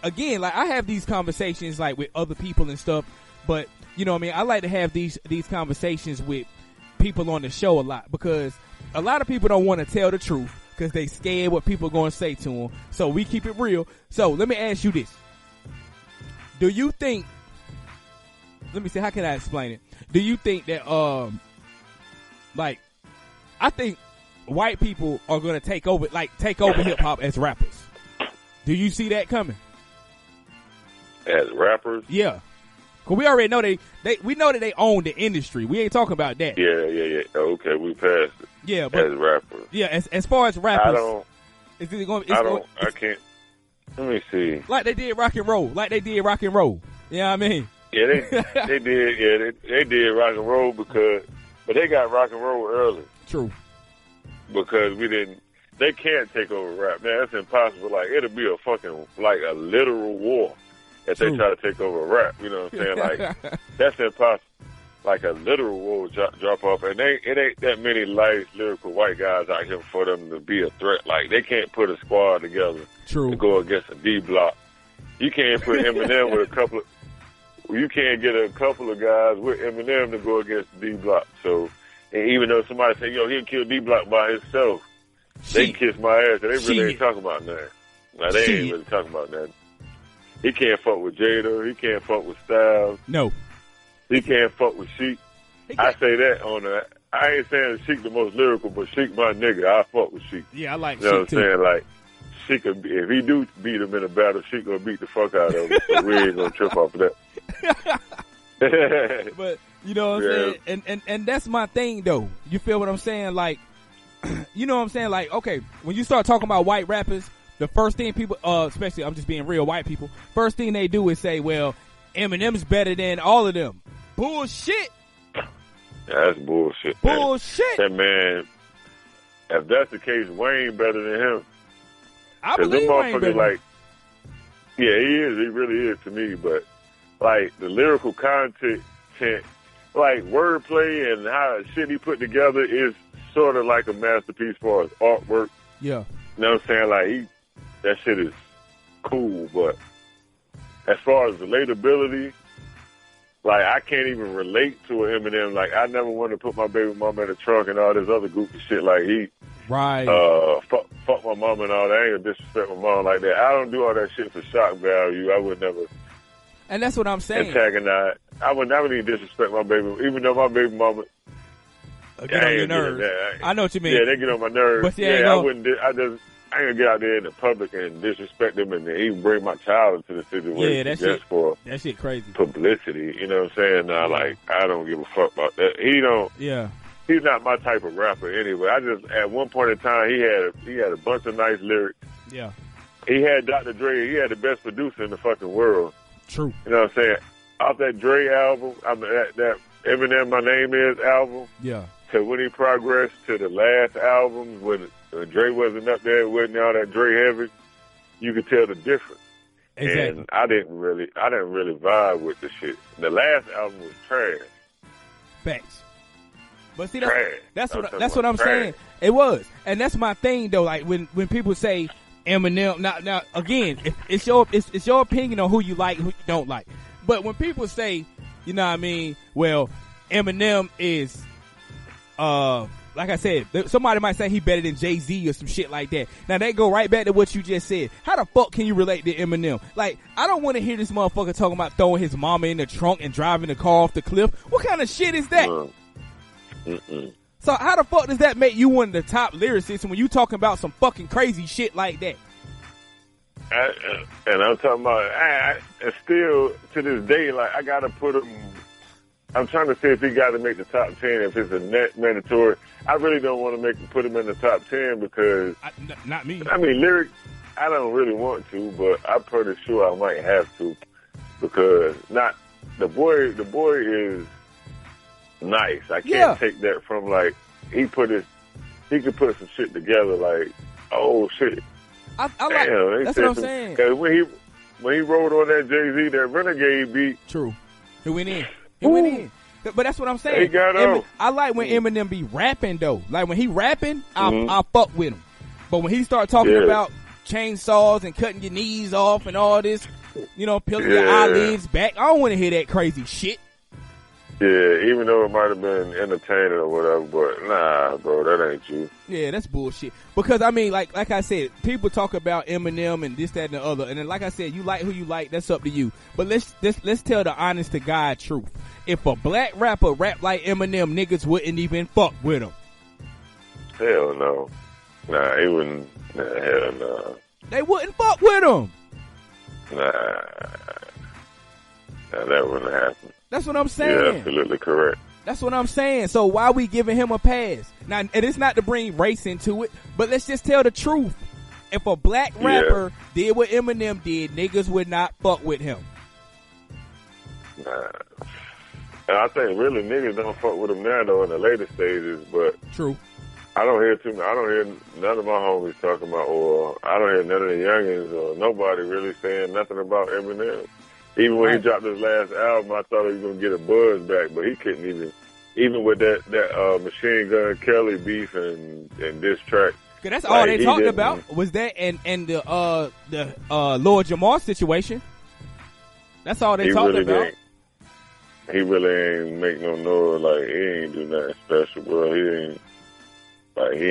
again, like, I have these conversations, like, with other people and stuff, but, you know what I mean, I like to have these conversations with people on the show a lot, because a lot of people don't want to tell the truth, because they scared what people are going to say to them, so we keep it real. So, let me ask you this. Do you think, let me see, how can I explain it? Do you think that, I think white people are going to take over hip-hop as rappers? Do you see that coming? As rappers? Yeah. Cause we already know we know that they own the industry. We ain't talking about that. Yeah. Okay, we passed it. Yeah, but as rappers. Yeah, as far as rappers, I can't. Let me see. Like they did rock and roll. You know what I mean? Yeah, they did. Yeah, they did rock and roll but they got rock and roll early. True. Because they can't take over rap, man. That's impossible. Like, it'll be a literal war if they try to take over rap. You know what I'm saying? Like, that's impossible. Like, a literal war would drop off. And it ain't that many lyrical white guys out here for them to be a threat. Like, they can't put a squad together to go against a D block. You can't put Eminem with you can't get a couple of guys with Eminem to go against D block. So, and even though somebody say, he'll kill D block by himself, they kiss my ass. They really ain't talking about nothing. Like, they ain't really talking about nothing. He can't fuck with Jada. He can't fuck with Styles. No. He can't fuck with Sheik. I say that I ain't saying Sheik the most lyrical, but Sheik my nigga. I fuck with Sheik. Yeah, I like Sheik, you know what I'm saying? Like, Sheik, if he do beat him in a battle, Sheik gonna beat the fuck out of him. So we ain't gonna trip off of that. But, you know what I'm saying? And that's my thing, though. You feel what I'm saying? Like, you know what I'm saying? Like, okay, when you start talking about white rappers, the first thing people, especially I'm just being real white people, first thing they do is say, well, Eminem's better than all of them. Bullshit. Yeah, that's bullshit. Bullshit. That man, if that's the case, Wayne better than him. I believe Wayne better. Like, yeah, he is. He really is to me. But, like, the lyrical content, like, wordplay and how shit he put together is sort of like a masterpiece for his artwork. Yeah. You know what I'm saying? Like, that shit is cool, but as far as relatability, like, I can't even relate to an Eminem. Like, I never wanted to put my baby mama in the trunk and all this other goofy shit. Like, fuck my mama and all that. I ain't gonna disrespect my mom like that. I don't do all that shit for shock value. I would never. And that's what I'm saying. Antagonize. I would never even disrespect my baby, even though my baby mama. Get on your nerves. I know what you mean. Yeah, they get on my nerves. But see, I wouldn't. I ain't gonna get out there in the public and disrespect them and even bring my child into the situation just for that shit crazy publicity. You know what I'm saying? Now, like, I don't give a fuck about that. He's not my type of rapper anyway. I just, at one point in time, he had a bunch of nice lyrics. Yeah. He had Dr. Dre. He had the best producer in the fucking world. True. You know what I'm saying? Off that Dre album, that Eminem My Name Is album. Yeah. To when he progressed to the last album when Dre wasn't up there, wasn't all that Dre heavy, you could tell the difference. Exactly. And I didn't really vibe with the shit. The last album was trash. Facts. But see, that's what I'm saying. It was, and that's my thing though. Like when people say Eminem, now again, it's your opinion on who you like, who you don't like. But when people say, you know what I mean, well, Eminem is, like I said, somebody might say he better than Jay-Z or some shit like that. Now they go right back to what you just said. How the fuck can you relate to Eminem? Like, I don't want to hear this motherfucker talking about throwing his mama in the trunk and driving the car off the cliff. What kind of shit is that? So how the fuck does that make you one of the top lyricists when you talking about some fucking crazy shit like that? And I'm talking about, and still to this day, like, I gotta put him. I'm trying to see if he got to make the top 10. If it's a net mandatory, I really don't want to put him in the top 10 because not me. I mean, lyrics, I don't really want to, but I'm pretty sure I might have to because the boy is nice. I can't take that from, like, he could put some shit together, like, oh shit. That's what I'm saying. Cause when he rolled on that Jay-Z, that Renegade beat. True. He went in. But that's what I'm saying. He got off. I like when Eminem be rapping though. Like when he rapping, I fuck with him. But when he start talking about chainsaws and cutting your knees off and all this, you know, peeling your eyelids back, I don't want to hear that crazy shit. Yeah, even though it might have been entertaining or whatever, but nah, bro, that ain't you. Yeah, that's bullshit. Because I mean, like I said, people talk about Eminem and this, that, and the other, and then like I said, you like who you like. That's up to you. But let's tell the honest to God truth. If a black rapper rap like Eminem, niggas wouldn't even fuck with him. Hell no. Nah, he wouldn't. Nah, hell no. They wouldn't fuck with him. Nah, that wouldn't happen. That's what I'm saying. You're absolutely correct. That's what I'm saying. So why we giving him a pass? Now, and it's not to bring race into it, but let's just tell the truth. If a black rapper did what Eminem did, niggas would not fuck with him. Nah. And I think really niggas don't fuck with him now though in the later stages, but true. I don't hear none of my homies talking about, or I don't hear none of the youngins or nobody really saying nothing about Eminem. Even when he dropped his last album, I thought he was gonna get a buzz back, but he couldn't even with that Machine Gun Kelly beef and diss track. Cause that's all they talked about was that and the Lord Jamar situation. That's all they talked about. He really ain't make no noise. Like, he ain't do nothing special, bro. He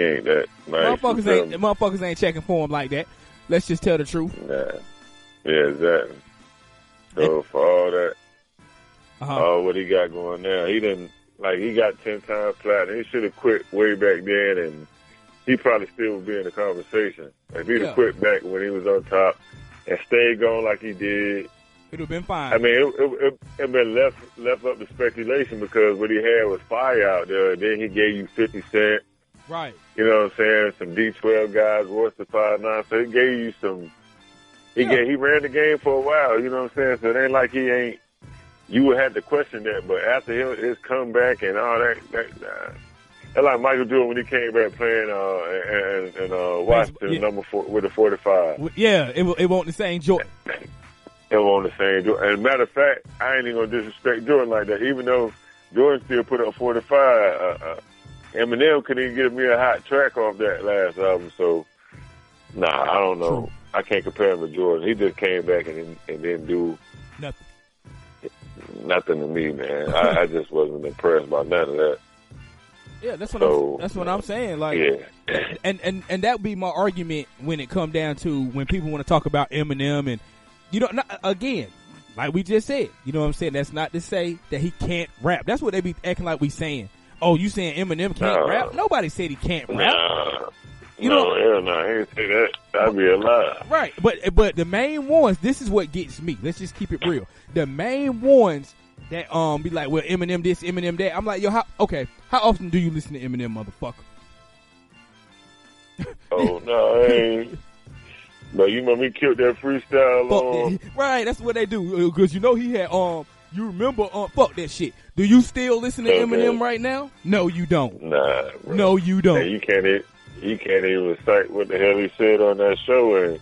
ain't that nice. Motherfuckers ain't checking for him like that. Let's just tell the truth. Nah. Yeah, exactly. So for all that, what he got going now, he got 10 times platinum. He should have quit way back then, and he probably still would be in the conversation. If he'd have quit back when he was on top and stayed going like he did, it would have been fine. I mean, it been left up to speculation because what he had was fire out there. Then he gave you 50 Cent. Right. You know what I'm saying? Some D12 guys, Royce the 5'9". So he gave you some. He ran the game for a while. You know what I'm saying? So it ain't like he ain't. You would have to question that. But after his comeback and all that, that's like Michael Jordan when he came back playing and Washington number 4 with the 45. Yeah, it wasn't the same Jordan. It wasn't the same Jordan. And matter of fact, I ain't even gonna disrespect Jordan like that. Even though Jordan still put up 45, Eminem couldn't even get me a hot track off that last album. So, nah, I don't know. True. I can't compare him to Jordan. He just came back and didn't do nothing to me, man. I just wasn't impressed by none of that. Yeah, that's what I'm saying. Like, and that would be my argument when it come down to when people want to talk about Eminem and again, like we just said, you know what I'm saying? That's not to say that he can't rap. That's what they be acting like we saying. Oh, you saying Eminem can't rap? Nobody said he can't rap. You no, know, hell no, I ain't say that. That'd be a lie. Right, but the main ones, this is what gets me. Let's just keep it real. The main ones that be like, well, Eminem this, Eminem that. I'm like, yo, how often do you listen to Eminem, motherfucker? Oh no, I ain't. But you remember he killed that freestyle. Right, that's what they do. Because you know he had you remember fuck that shit. Do you still listen to Eminem right now? No, you don't. Nah, bro. No, you don't. Hey, you can't even recite what the hell he said on that show, and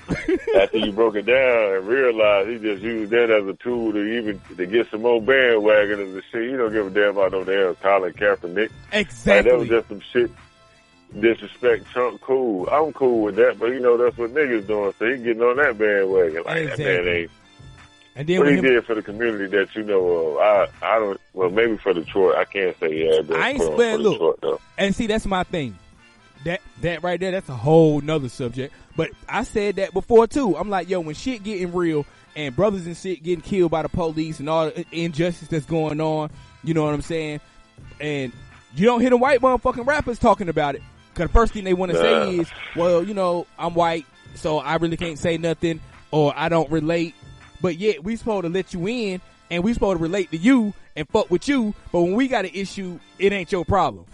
after you broke it down and realized he just used that as a tool to get some more bandwagoners and shit. You don't give a damn about no damn Colin Kaepernick. Exactly. Like, that was just some shit. Disrespect Trump, cool. I'm cool with that, but you know that's what niggas doing. So he getting on that bandwagon. Like, exactly. That man ain't. And then what he did for the community that you know of, I don't. Well, maybe for Detroit, I can't say yeah. But I ain't spend look. Detroit, though. And see, that's my thing. That right there, that's a whole nother subject. But I said that before too. I'm like, yo, when shit getting real and brothers and shit getting killed by the police and all the injustice that's going on, you know what I'm saying? And you don't hear the white motherfucking rappers talking about it. Because the first thing they want to say is, well, you know, I'm white, so I really can't say nothing, or I don't relate. But yet, we supposed to let you in, and we supposed to relate to you and fuck with you. But when we got an issue, it ain't your problem.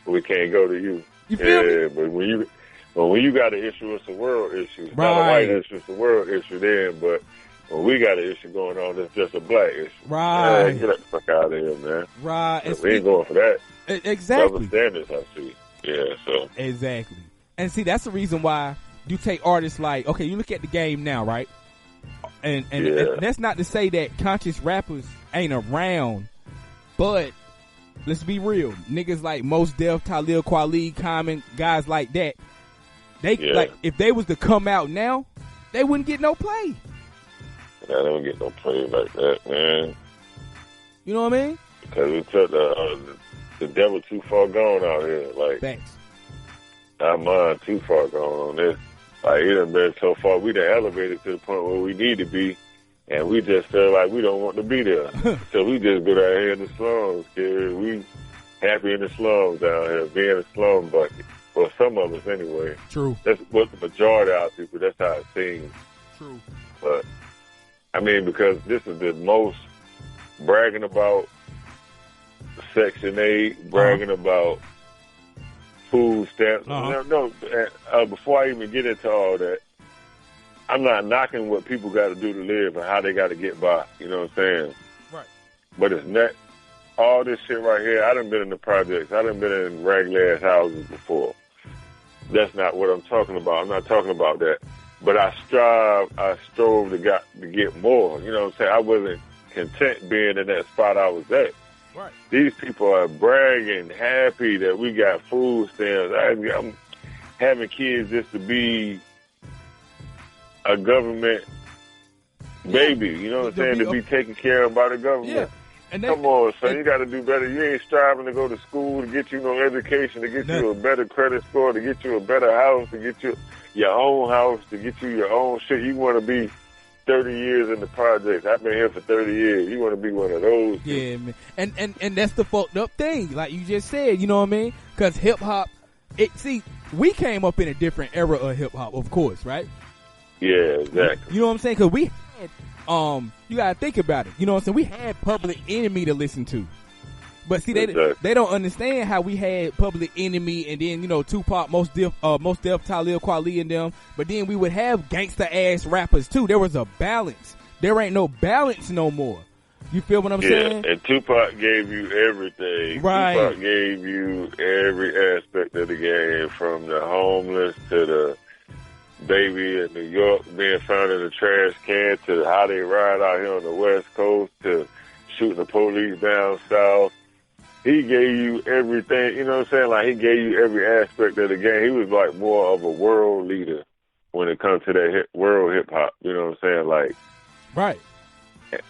We can't go to you. You feel me? But when you got an issue, it's a world issue. It's right. Not a white issue, it's a world issue then. But when we got an issue going on, it's just a black issue. Right. Man, get the fuck out of here, man. Right. We ain't going for that. Exactly. Double standards, I see. Yeah, so. Exactly. And see, that's the reason why you take artists like, okay, you look at the game now, right? And that's not to say that conscious rappers ain't around, but let's be real. Niggas like Mos Def, Talib Kweli, Common, guys like that, like, if they was to come out now, they wouldn't get no play. Yeah, they don't get no play like that, man. You know what I mean? Because we took the devil too far gone out here. Like, thanks. Not mine too far gone on this. Like, it done been so far, we done elevated to the point where we need to be, and we just feel like we don't want to be there. So we just go down here in the slums, kid. We happy in the slums down here, being a slum bucket. Well, some of us anyway. True. That's what the majority of our people, that's how it seems. True. But, I mean, because this is the most bragging about Section 8, bragging about food stamps. Before I even get into all that, I'm not knocking what people got to do to live and how they got to get by. You know what I'm saying? Right. But it's not all this shit right here. I done been in the projects. I done been in regular ass houses before. That's not what I'm talking about. I'm not talking about that. But I strove to get more. You know what I'm saying? I wasn't content being in that spot I was at. Right. These people are bragging, happy that we got food stamps. I'm having kids just to be a government baby. You know what I'm saying? To be taken care of by the government. Yeah. And come on, son. You got to do better. You ain't striving to go to school to get you no education, to get you a better credit score, to get you a better house, to get you your own house, to get you your own shit. You want to be 30 years in the projects. I've been here for 30 years. You want to be one of those. Yeah, man. And that's the fucked up thing, like you just said, you know what I mean? Because hip hop, we came up in a different era of hip hop, of course, right? Yeah, exactly. You know what I'm saying? Because we had, you gotta think about it. You know what I'm saying? We had Public Enemy to listen to. But see, they don't understand how we had Public Enemy and then, you know, Tupac, Mos Def, Talib Kweli and them. But then we would have gangsta ass rappers too. There was a balance. There ain't no balance no more. You feel what I'm saying? Yeah, and Tupac gave you everything. Right. Tupac gave you every aspect of the game, from the homeless to the baby in New York being found in a trash can, to how they ride out here on the West Coast, to shooting the police down south. He gave you everything, you know what I'm saying? Like, he gave you every aspect of the game. He was like more of a world leader when it comes to that world hip hop, you know what I'm saying? Like, right.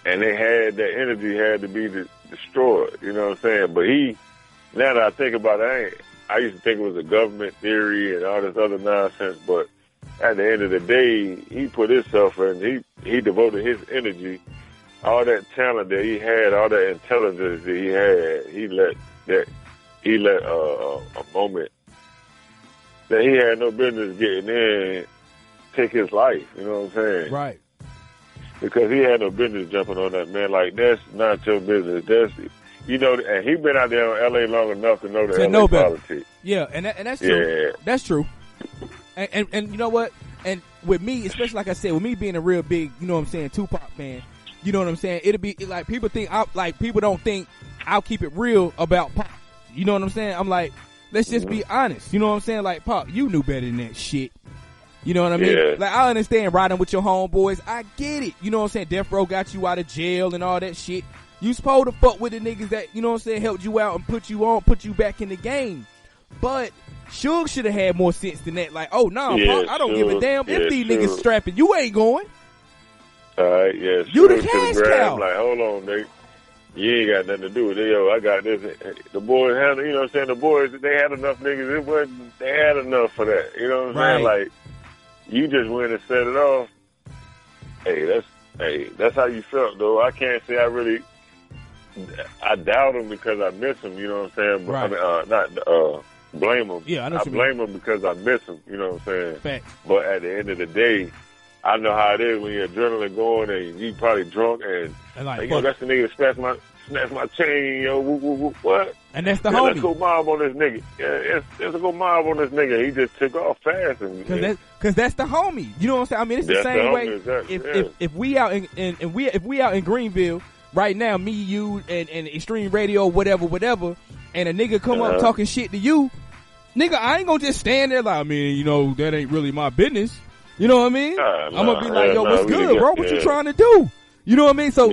And they had that energy had to be destroyed, you know what I'm saying? But now that I think about it, I used to think it was a government theory and all this other nonsense, but at the end of the day, he put himself in, he devoted his energy, all that talent that he had, all that intelligence that he had, he let a moment that he had no business getting in, take his life. You know what I'm saying? Right. Because he had no business jumping on that, man. Like, that's not your business. That's, you know, and he been out there in L.A. long enough to know the LA politics. Yeah, and that's true. Yeah. That's true. And you know what? And with me, especially like I said, with me being a real big, you know what I'm saying, Tupac fan, you know what I'm saying? It'll be like people don't think I'll keep it real about Pac. You know what I'm saying? I'm like, let's just be honest. You know what I'm saying? Like, Pac, you knew better than that shit. You know what I mean? Yeah. Like, I understand riding with your homeboys. I get it. You know what I'm saying? Death Row got you out of jail and all that shit. You supposed to fuck with the niggas that, you know what I'm saying, helped you out and put you back in the game. But Suge should have had more sense than that. Like, oh, no, Pac, I don't give a damn if these niggas strapping. You ain't going. All right, yeah. You the cash cow. Like, hold on, nigga. You ain't got nothing to do with it. Yo, I got this. The boys had, you know what I'm saying, the boys, they had enough niggas. They had enough for that. You know what I'm saying? Like, you just went and set it off. Hey, that's how you felt, though. I can't say I doubt him because I miss him, you know what I'm saying? Right. I mean, not blame him. Yeah, I know what you blame him because I miss him, you know what I'm saying? Facts. But at the end of the day, I know how it is when your adrenaline going and you probably drunk and like, yo, that's the nigga that snatch my chain, yo, what? And that's the homie. Let's go mob on this nigga. Yeah, let's go mob on this nigga. He just took off fast. Cause that's the homie. You know what I'm saying? I mean, it's the same way. Exactly. If we out if we out in Greenville right now, me, you, and Extreme Radio, whatever, and a nigga come up talking shit to you, nigga, I ain't gonna just stand there like, I mean, you know, that ain't really my business. You know what I mean? I'm gonna be like, yo, what's good, bro? What you trying to do? You know what I mean? So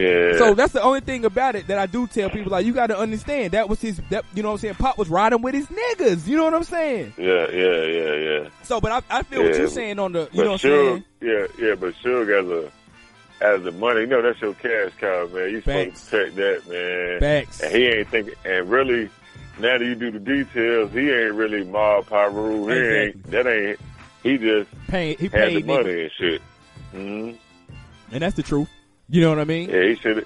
that's the only thing about it that I do tell people, like, you got to understand that was you know what I'm saying? Pop was riding with his niggas. You know what I'm saying? Yeah. So, but I feel what you're saying on the, you know what I'm saying? Yeah, but Suge as the money, you know, that's your cash cow, man. You supposed to protect that, man. Facts. And he ain't thinking, and really, now that you do the details, he ain't really Mob Pyru. He just had the money and shit. Mm-hmm. And that's the truth. You know what I mean? Yeah, he should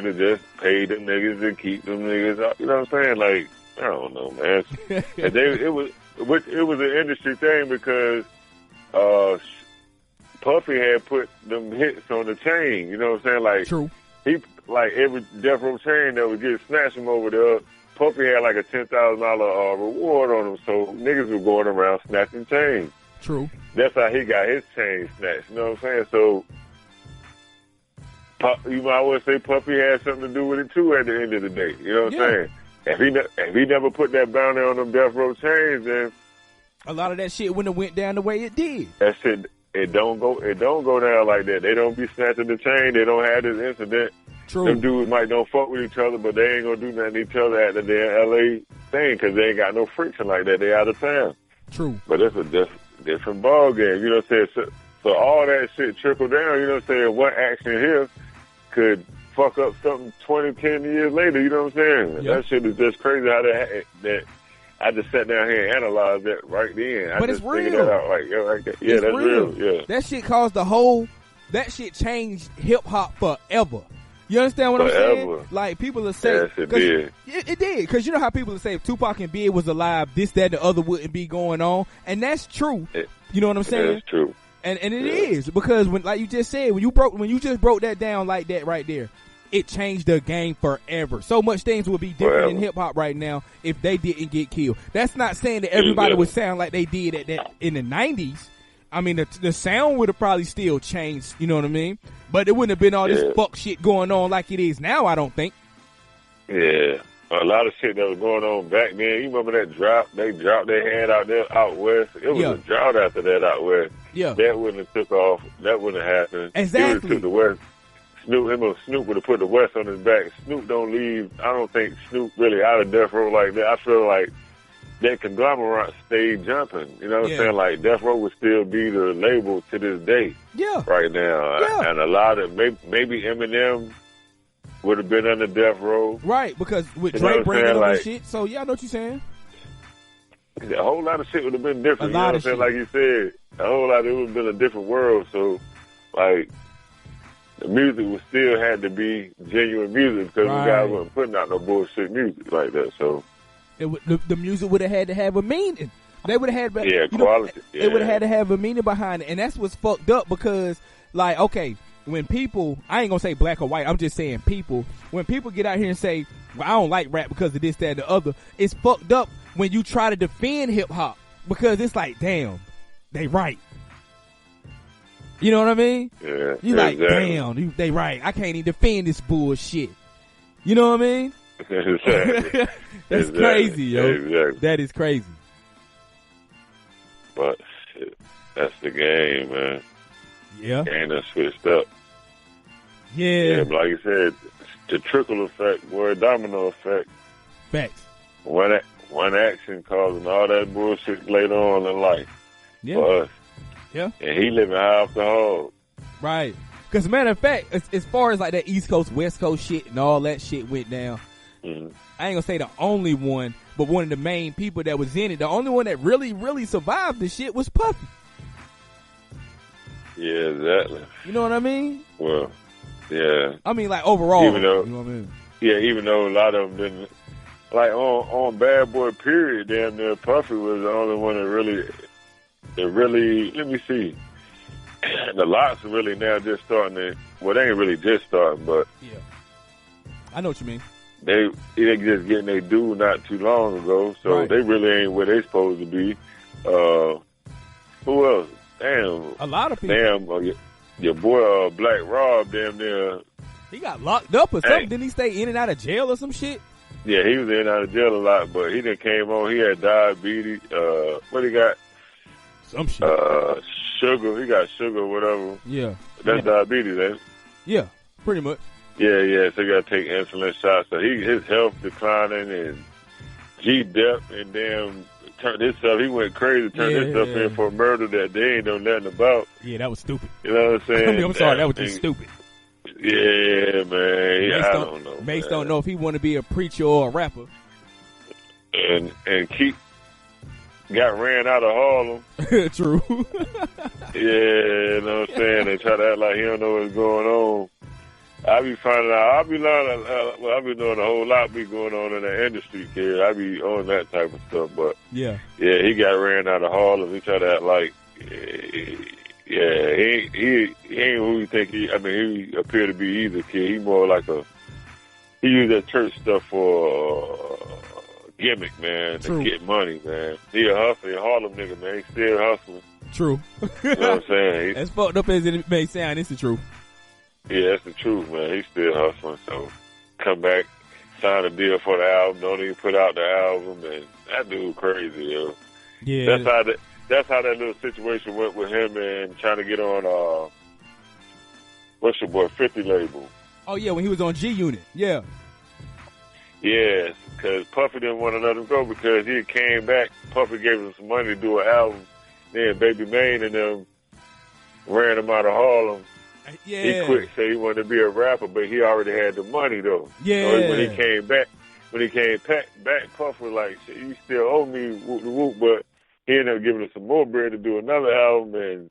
have just paid them niggas and keep them niggas out. You know what I'm saying? Like, I don't know, man. And it was an industry thing because Puffy had put them hits on the chain. You know what I'm saying? Like, true. He like every Death Row chain that would get snatched from over there. Puffy had like a $10,000 reward on him, so niggas were going around snatching chains. True. That's how he got his chain snatched. You know what I'm saying? So you might always say Puffy had something to do with it too at the end of the day. You know what I'm saying? If he never put that bounty on them Death Row chains, then a lot of that shit wouldn't have went down the way it did. That shit, it don't go down like that. They don't be snatching the chain. They don't have this incident. True. Them dudes might don't fuck with each other, but they ain't gonna do nothing to each other at the damn LA thing because they ain't got no friction like that. They out of town. True. But it's a different ball game. You know what I'm saying? So all that shit trickle down. You know what I'm saying? One action here could fuck up something 20, 10 years later. You know what I'm saying? Yep. That shit is just crazy how that I just sat down here and analyzed that right then. But it's real. That out. Like that. Yeah, that's real. Yeah. That shit caused that shit changed hip hop forever. You understand what I'm saying? Like, people will say, yes, it did. It did. Because you know how people will say if Tupac and Big was alive, this, that, and the other wouldn't be going on. And that's true. You know what I'm saying? That's true. And it is. Because when, like you just said, when you just broke that down like that right there, it changed the game forever. So much things would be different in hip hop right now if they didn't get killed. That's not saying that everybody would sound like they did in the 90s. I mean, the sound would have probably still changed, you know what I mean? But it wouldn't have been all this fuck shit going on like it is now, I don't think. Yeah. A lot of shit that was going on back then. You remember that drop? They dropped their hand out there out west. It was a drought after that out west. Yeah. That wouldn't have took off. That wouldn't have happened. Exactly. He would have took the west. Snoop would have put the west on his back. Snoop don't leave. I don't think Snoop really out of Death Row like that. I feel like that conglomerate stayed jumping. You know what I'm saying? Like, Death Row would still be the label to this day. Yeah. Right now. Yeah. And a lot of, maybe Eminem would have been under Death Row. Right, because with Dre bringing up and shit. So, yeah, I know what you're saying. A whole lot of shit would have been different. You know what I'm saying? Like you said, a whole lot, it would have been a different world. So, like, the music would still had to be genuine music because the guys wasn't putting out no bullshit music like that. So, the music would have had to have a meaning. They would have had, quality. They would have had to have a meaning behind it, and that's what's fucked up because, like, okay, when people, I ain't gonna say black or white, I'm just saying people. When people get out here and say, "Well, I don't like rap because of this, that, and the other," it's fucked up when you try to defend hip hop because it's like, damn, they right. You know what I mean? Yeah. You like, damn, they right. I can't even defend this bullshit. You know what I mean? Exactly. That's crazy, yo. Exactly. That is crazy. But shit, that's the game, man. Yeah. Game done switched up. Yeah. But like you said, the trickle effect, boy, domino effect. Facts. One action causing all that bullshit later on in life. Yeah. For us. Yeah. And he living high off the hog. Right. Because, matter of fact, as far as like that East Coast, West Coast shit and all that shit went down, I ain't gonna say the only one, but one of the main people that was in it, the only one that really, really survived the shit was Puffy. Yeah, exactly. You know what I mean? Well, yeah. I mean, like, overall. Even though, you know what I mean? Yeah, even though a lot of them didn't. Like, on Bad Boy period, damn near Puffy was the only one that really, let me see. The lots are really now just starting to, well, they ain't really just starting, but. Yeah. I know what you mean. They just getting their due not too long ago, so right. They really ain't where they supposed to be. Who else? Damn. A lot of people. Damn, your boy Black Rob, damn near. He got locked up or something. Didn't he stay in and out of jail or some shit? Yeah, he was in and out of jail a lot, but he done came on. He had diabetes. What he got? Some shit. Sugar. He got sugar or whatever. Yeah. That's diabetes, ain't it? Yeah, pretty much. Yeah. So he got to take insulin shots. So his health declining and G-Dep and damn turned himself. He went crazy, turned himself in for a murder that they ain't know nothing about. Yeah, that was stupid. You know what I'm saying? I'm sorry, that was just stupid. Yeah, man. I don't know. Mace don't know if he want to be a preacher or a rapper. And Keith got ran out of Harlem. True. Yeah, you know what I'm saying? They try to act like he don't know what's going on. I be finding out. I be learning. I be knowing a whole lot be going on in the industry, kid. I be on that type of stuff. But yeah, he got ran out of Harlem. He try to act like, he ain't who you think he. I mean, he appear to be either, kid. He more like he use that church stuff for gimmick, man, to get money, man. He a hustler, a Harlem nigga, man. He still hustling. True. You know what I'm saying? As fucked up as it may sound, it's the truth. Yeah, that's the truth, man. He's still hustling. So come back, sign a deal for the album, don't even put out the album, and that dude crazy, yo. Yeah. That's how that little situation went with him and trying to get on what's your boy 50 label. Oh yeah, when he was on G Unit. Yeah. Yes, because Puffy didn't want to let him go because he came back. Puffy gave him some money to do an album. Then Baby Maine and them ran him out of Harlem. Yeah. He quit, said he wanted to be a rapper, but he already had the money though. Yeah. So when he came back, Puff was like, "Shit, you still owe me whoop the whoop," but he ended up giving him some more bread to do another album, and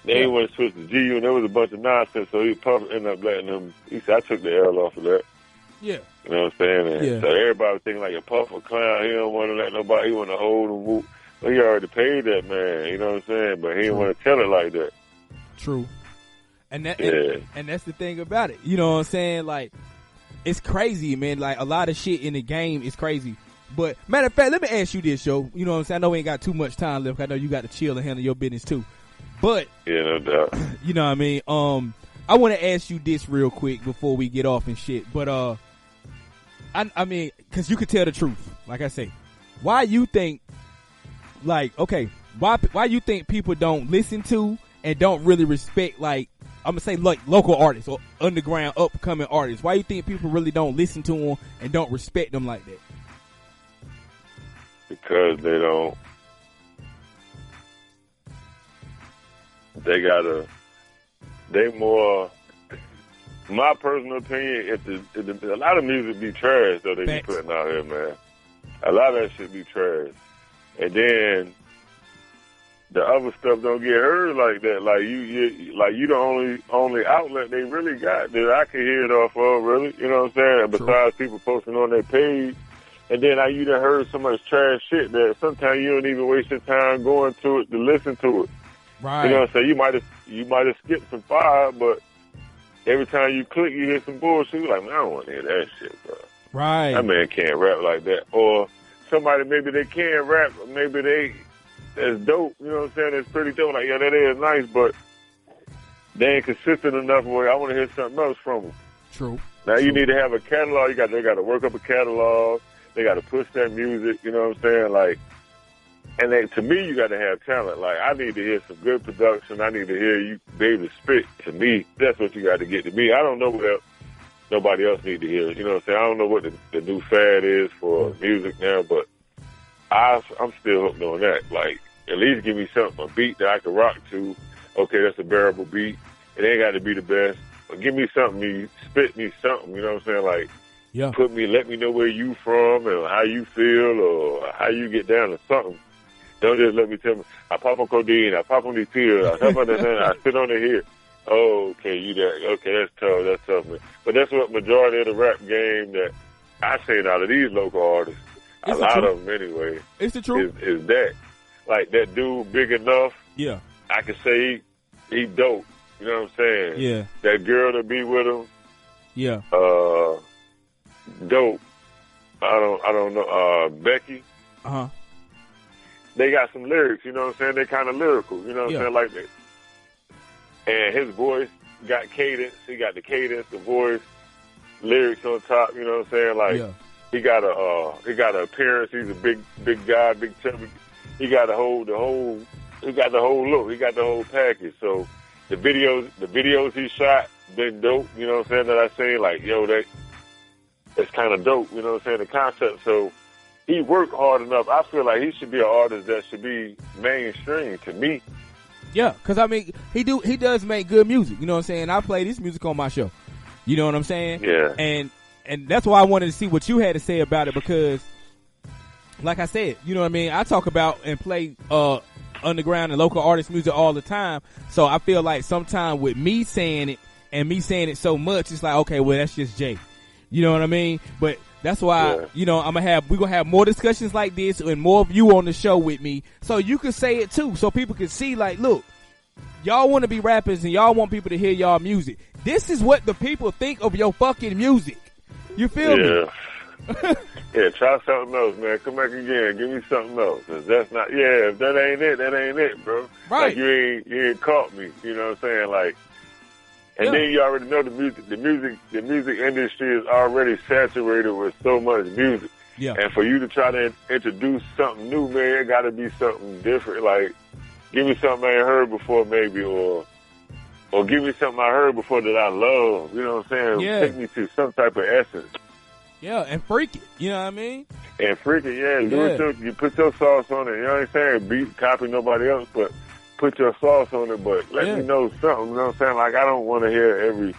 they didn't want to switch to GU, and there was a bunch of nonsense. So Puff ended up letting him. He said, "I took the L off of that." Yeah. You know what I'm saying? And so everybody was thinking like a Puff a clown. He don't want to let nobody. He want to hold him whoop. But he already paid that man. You know what I'm saying? But he didn't want to tell it like that. True. And that's the thing about it. You know what I'm saying? Like, it's crazy, man. Like, a lot of shit in the game is crazy. But, matter of fact, let me ask you this, yo. You know what I'm saying? I know we ain't got too much time left. I know you got to chill and handle your business, too. But, yeah, no doubt. You know what I mean? I want to ask you this real quick before we get off and shit. But, I mean, because you could tell the truth. Like I say, why you think, like, okay, why you think people don't listen to and don't really respect, like, I'm gonna say like local artists or underground upcoming artists? Why you think people really don't listen to them and don't respect them like that? Because they don't. They more. My personal opinion, if a lot of music be trash though they be putting out here, man. A lot of that shit be trash, and then the other stuff don't get heard like that. Like you the only outlet they really got that I can hear it off of, really. You know what I'm saying? And besides people posting on their page, And then you done heard so much trash shit that sometimes you don't even waste your time going to it to listen to it. Right. You know what I'm saying? You might have skipped some fire, but every time you click, you hear some bullshit. You're like, man, I don't want to hear that shit, bro. Right. That man can't rap like that. Or somebody, maybe they can rap, maybe that's dope. You know what I'm saying? That's pretty dope. Like, yeah, that is nice, but they ain't consistent enough where I want to hear something else from them. True. Now, you need to have a catalog. They got to work up a catalog. They got to push that music. You know what I'm saying? Like, and to me, you got to have talent. Like, I need to hear some good production. I need to hear you be able to spit. To me, that's what you got to get to me. I don't know what else nobody else need to hear. You know what I'm saying? I don't know what the new fad is for music now, but I'm still hooked on that. Like, at least give me something, a beat that I can rock to. Okay, that's a bearable beat. It ain't got to be the best, but give me something. You spit me something. You know what I'm saying? Like, let me know where you from and how you feel or how you get down to something. Don't just let me tell me, I pop on codeine, I pop on these pills, I sit on the here. Oh, okay, you that. Okay, that's tough, man. But that's what majority of the rap game that I seen out of these local artists, a lot of them anyway. It's the truth. Is that. Like, that dude big enough, I can say he dope. You know what I'm saying? Yeah. That girl to be with him, dope. I don't know. Becky. Uh-huh. They got some lyrics, you know what I'm saying? They're kind of lyrical, you know what I'm saying? Like that. And his voice got cadence. He got the cadence, the voice, lyrics on top, you know what I'm saying? Like, he got an appearance. He's a big guy, big chubby. He got the whole look. He got the whole package. So the videos he shot been dope, you know what I'm saying? That I seen, like, yo, that's kind of dope, you know what I'm saying? The concept. So he worked hard enough. I feel like he should be an artist that should be mainstream to me. Yeah, because I mean, he does make good music. You know what I'm saying? I play this music on my show. You know what I'm saying? Yeah. And that's why I wanted to see what you had to say about it, because, like I said, you know what I mean? I talk about and play underground and local artist music all the time. So I feel like sometimes with me saying it and me saying it so much, it's like, okay, well, that's just Jay. You know what I mean? But that's why, you know, we're going to have more discussions like this and more of you on the show with me, so you can say it too, so people can see, like, look, y'all want to be rappers and y'all want people to hear y'all music. This is what the people think of your fucking music. You feel me? Yeah, try something else, man. Come back again. Give me something else. Cause that's not, if that ain't it, bro. Right. Like, you ain't caught me. You know what I'm saying? Like, and then you already know the music industry is already saturated with so much music. Yeah. And for you to try to introduce something new, man, it got to be something different. Like, give me something I ain't heard before, maybe, or give me something I heard before that I love. You know what I'm saying? Yeah. Take me to some type of essence. Yeah, and freak it. You know what I mean? And freak it, Do it. You put your sauce on it. You know what I'm saying? Beat, copy nobody else, but put your sauce on it, but let me know something, you know what I'm saying? Like, I don't want to hear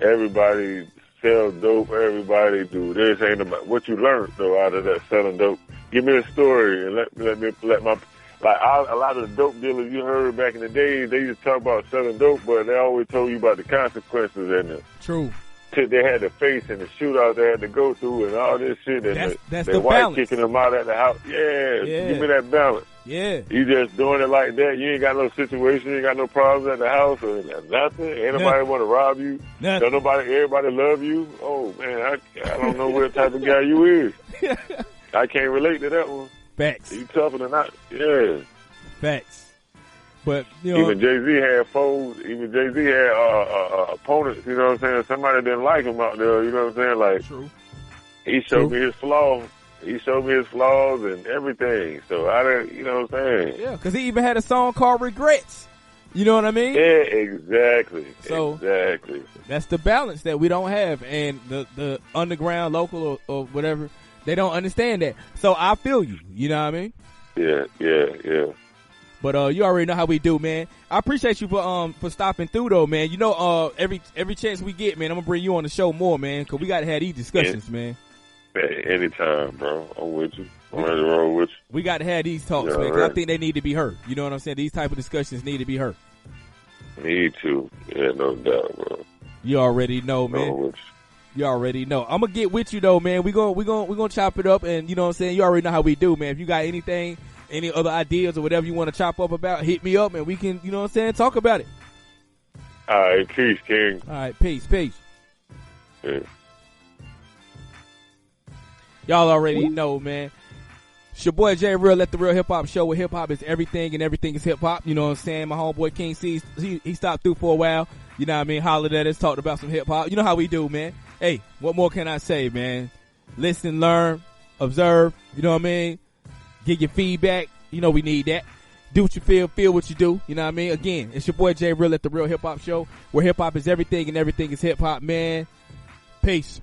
everybody sell dope, everybody do this. Ain't about what you learned, though, out of that selling dope. Give me a story and let my, like, a lot of the dope dealers you heard back in the days, they used to talk about selling dope, but they always told you about the consequences and the true. They had to face and the shootout they had to go through and all this shit. And that's the the wife balance. kicking them out at the house. Yeah, give me that balance. Yeah. You just doing it like that. You ain't got no situation. You ain't got no problems at the house or nothing. Ain't nobody want to rob you. Nothing. Don't everybody love you. Oh, man, I don't know what type of guy you is. I can't relate to that one. Facts. You tougher than I. Yeah. Facts. But, you know. Even Jay-Z had foes. Even Jay-Z had opponents. You know what I'm saying? Somebody didn't like him out there. You know what I'm saying? Like, true. He showed me his flaws. He showed me his flaws and everything. So I didn't, you know what I'm saying? Yeah, because he even had a song called Regrets. You know what I mean? Yeah, exactly. So exactly. That's the balance that we don't have. And the underground, local, or whatever, they don't understand that. So I feel you. You know what I mean? Yeah. But you already know how we do, man. I appreciate you for stopping through, though, man. You know, every chance we get, man, I'm gonna bring you on the show more, man, because we gotta have these discussions, man. Anytime, bro. I'm with you. I'm ready to roll with you. We got to have these talks, man, 'cause I think they need to be heard. You know what I'm saying? These type of discussions need to be heard. Need to. Yeah, no doubt, bro. You already know, man. You already know. I'm gonna get with you though, man. We gonna chop it up, and you know what I'm saying. You already know how we do, man. If you got anything, any other ideas or whatever you want to chop up about, hit me up, and we can, you know what I'm saying, talk about it. All right, peace, King. All right, peace. Yeah. Y'all already know, man. It's your boy Jay ReeL at the Real Hip Hop Show, where hip hop is everything and everything is hip hop. You know what I'm saying? My homeboy King Cees, he stopped through for a while. You know what I mean? Hollered at us, talked about some hip hop. You know how we do, man. Hey, what more can I say, man? Listen, learn, observe. You know what I mean? Get your feedback. You know we need that. Do what you feel what you do. You know what I mean? Again, it's your boy Jay ReeL at the Real Hip Hop Show, where hip hop is everything and everything is hip hop, man. Peace.